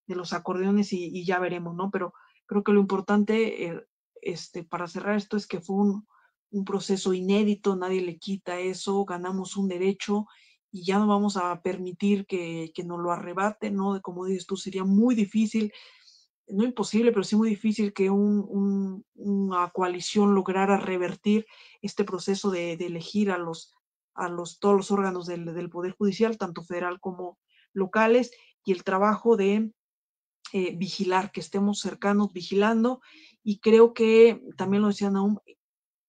de los acordeones y ya veremos, ¿no? Pero creo que lo importante para cerrar esto es que fue un proceso inédito, nadie le quita eso, ganamos un derecho y ya no vamos a permitir que nos lo arrebaten, ¿no? Como dices tú, sería muy difícil, no imposible, pero sí muy difícil que una coalición lograra revertir este proceso de elegir todos los órganos del Poder Judicial, tanto federal como locales, y el trabajo de vigilar, que estemos cercanos vigilando, y creo que también lo decían aún,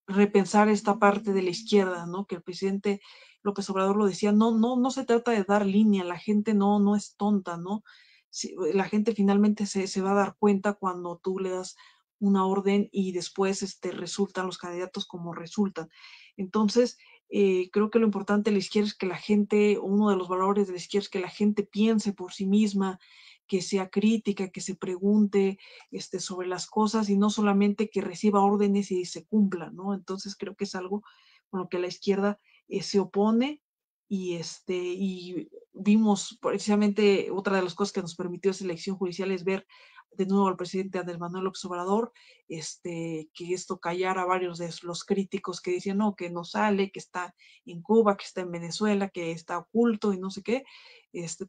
repensar esta parte de la izquierda, ¿no? Que el presidente López Obrador lo decía, no se trata de dar línea, la gente no es tonta, ¿no? La gente finalmente se va a dar cuenta cuando tú le das una orden y después resultan los candidatos como resultan. Entonces, creo que lo importante de la izquierda es que la gente, uno de los valores de la izquierda es que la gente piense por sí misma, que sea crítica, que se pregunte sobre las cosas y no solamente que reciba órdenes y se cumplan, ¿no? Entonces creo que es algo con lo que la izquierda se opone y vimos precisamente otra de las cosas que nos permitió esa elección judicial es ver de nuevo al presidente Andrés Manuel López Obrador, que esto callara a varios de los críticos que decían, no, que no sale, que está en Cuba, que está en Venezuela, que está oculto y no sé qué,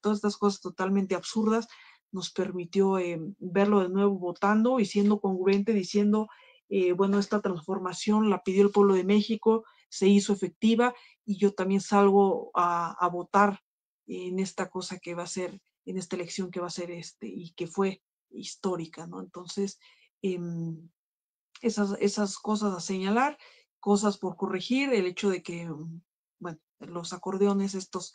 todas estas cosas totalmente absurdas nos permitió verlo de nuevo votando y siendo congruente, diciendo, bueno, esta transformación la pidió el pueblo de México, se hizo efectiva y yo también salgo a votar en esta cosa que va a ser, en esta elección que va a ser y que fue histórica, ¿no? Entonces, eh, esas cosas a señalar, cosas por corregir, el hecho de que, bueno, los acordeones, estos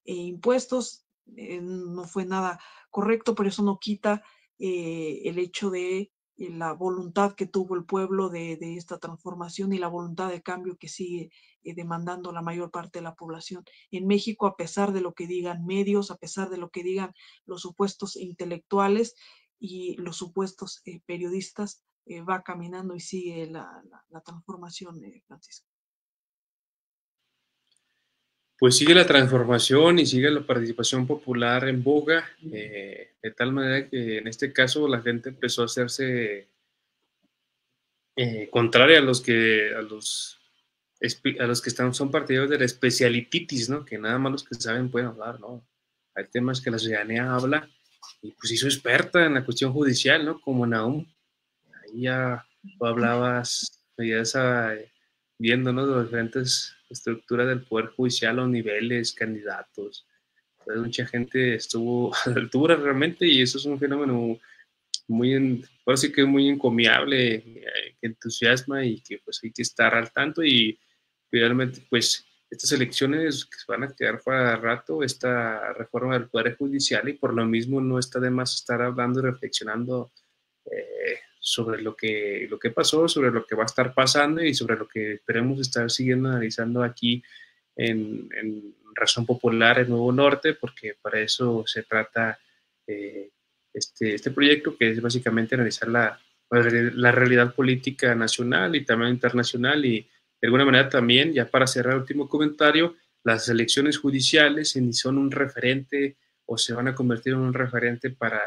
impuestos, no fue nada correcto, pero eso no quita el hecho de la voluntad que tuvo el pueblo de esta transformación y la voluntad de cambio que sigue demandando la mayor parte de la población. En México, a pesar de lo que digan medios, a pesar de lo que digan los supuestos intelectuales y los supuestos periodistas, va caminando y sigue la transformación, Francisco. Pues sigue la transformación y sigue la participación popular en boga, de tal manera que en este caso la gente empezó a hacerse contraria a los que son partidarios de la especialititis, ¿no? Que nada más los que saben pueden hablar, ¿no? Hay temas que la ciudadanía habla y pues hizo experta en la cuestión judicial, ¿no? Como Nahum, ahí ya tú hablabas, ya viendo, ¿no? De las diferentes estructuras del Poder Judicial, los niveles, candidatos. Entonces, mucha gente estuvo a la altura realmente y eso es un fenómeno ahora sí que es muy encomiable, que entusiasma y que pues hay que estar al tanto y realmente pues estas elecciones que se van a quedar para rato, esta reforma del Poder Judicial y por lo mismo no está de más estar hablando y reflexionando sobre lo que pasó, sobre lo que va a estar pasando y sobre lo que esperemos estar siguiendo analizando aquí en Razón Popular en Nuevo Norte, porque para eso se trata este proyecto, que es básicamente analizar la realidad política nacional y también internacional y de alguna manera también, ya para cerrar el último comentario, las elecciones judiciales son un referente o se van a convertir en un referente para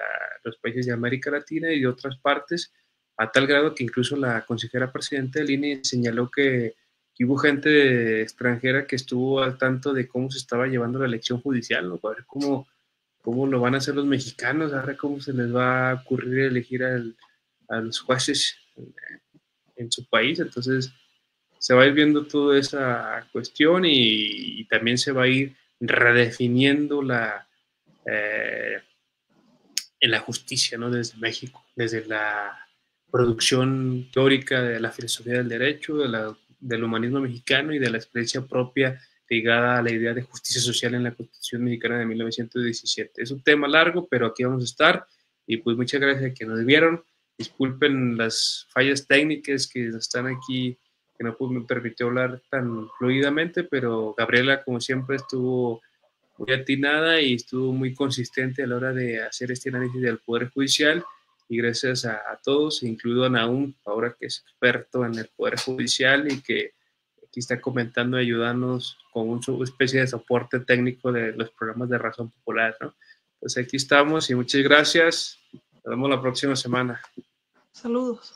los países de América Latina y de otras partes, a tal grado que incluso la consejera presidenta del INE señaló que hubo gente extranjera que estuvo al tanto de cómo se estaba llevando la elección judicial, ¿no? Para ver cómo lo van a hacer los mexicanos, a ver cómo se les va a ocurrir elegir a los jueces en su país. Entonces, se va a ir viendo toda esa cuestión y también se va a ir redefiniendo eh, en la justicia, ¿no? Desde México, desde la producción teórica de la filosofía del derecho, del humanismo mexicano y de la experiencia propia ligada a la idea de justicia social en la Constitución mexicana de 1917. Es un tema largo, pero aquí vamos a estar y pues muchas gracias a que nos vieron. Disculpen las fallas técnicas que están aquí, que no me permitió hablar tan fluidamente, pero Gabriela, como siempre, estuvo muy atinada y estuvo muy consistente a la hora de hacer este análisis del Poder Judicial y gracias a todos, incluido a Nahum, ahora que es experto en el Poder Judicial y que aquí está comentando, ayudándonos con una especie de soporte técnico de los programas de Razón Popular, ¿no? Pues aquí estamos y muchas gracias. Nos vemos la próxima semana. Saludos.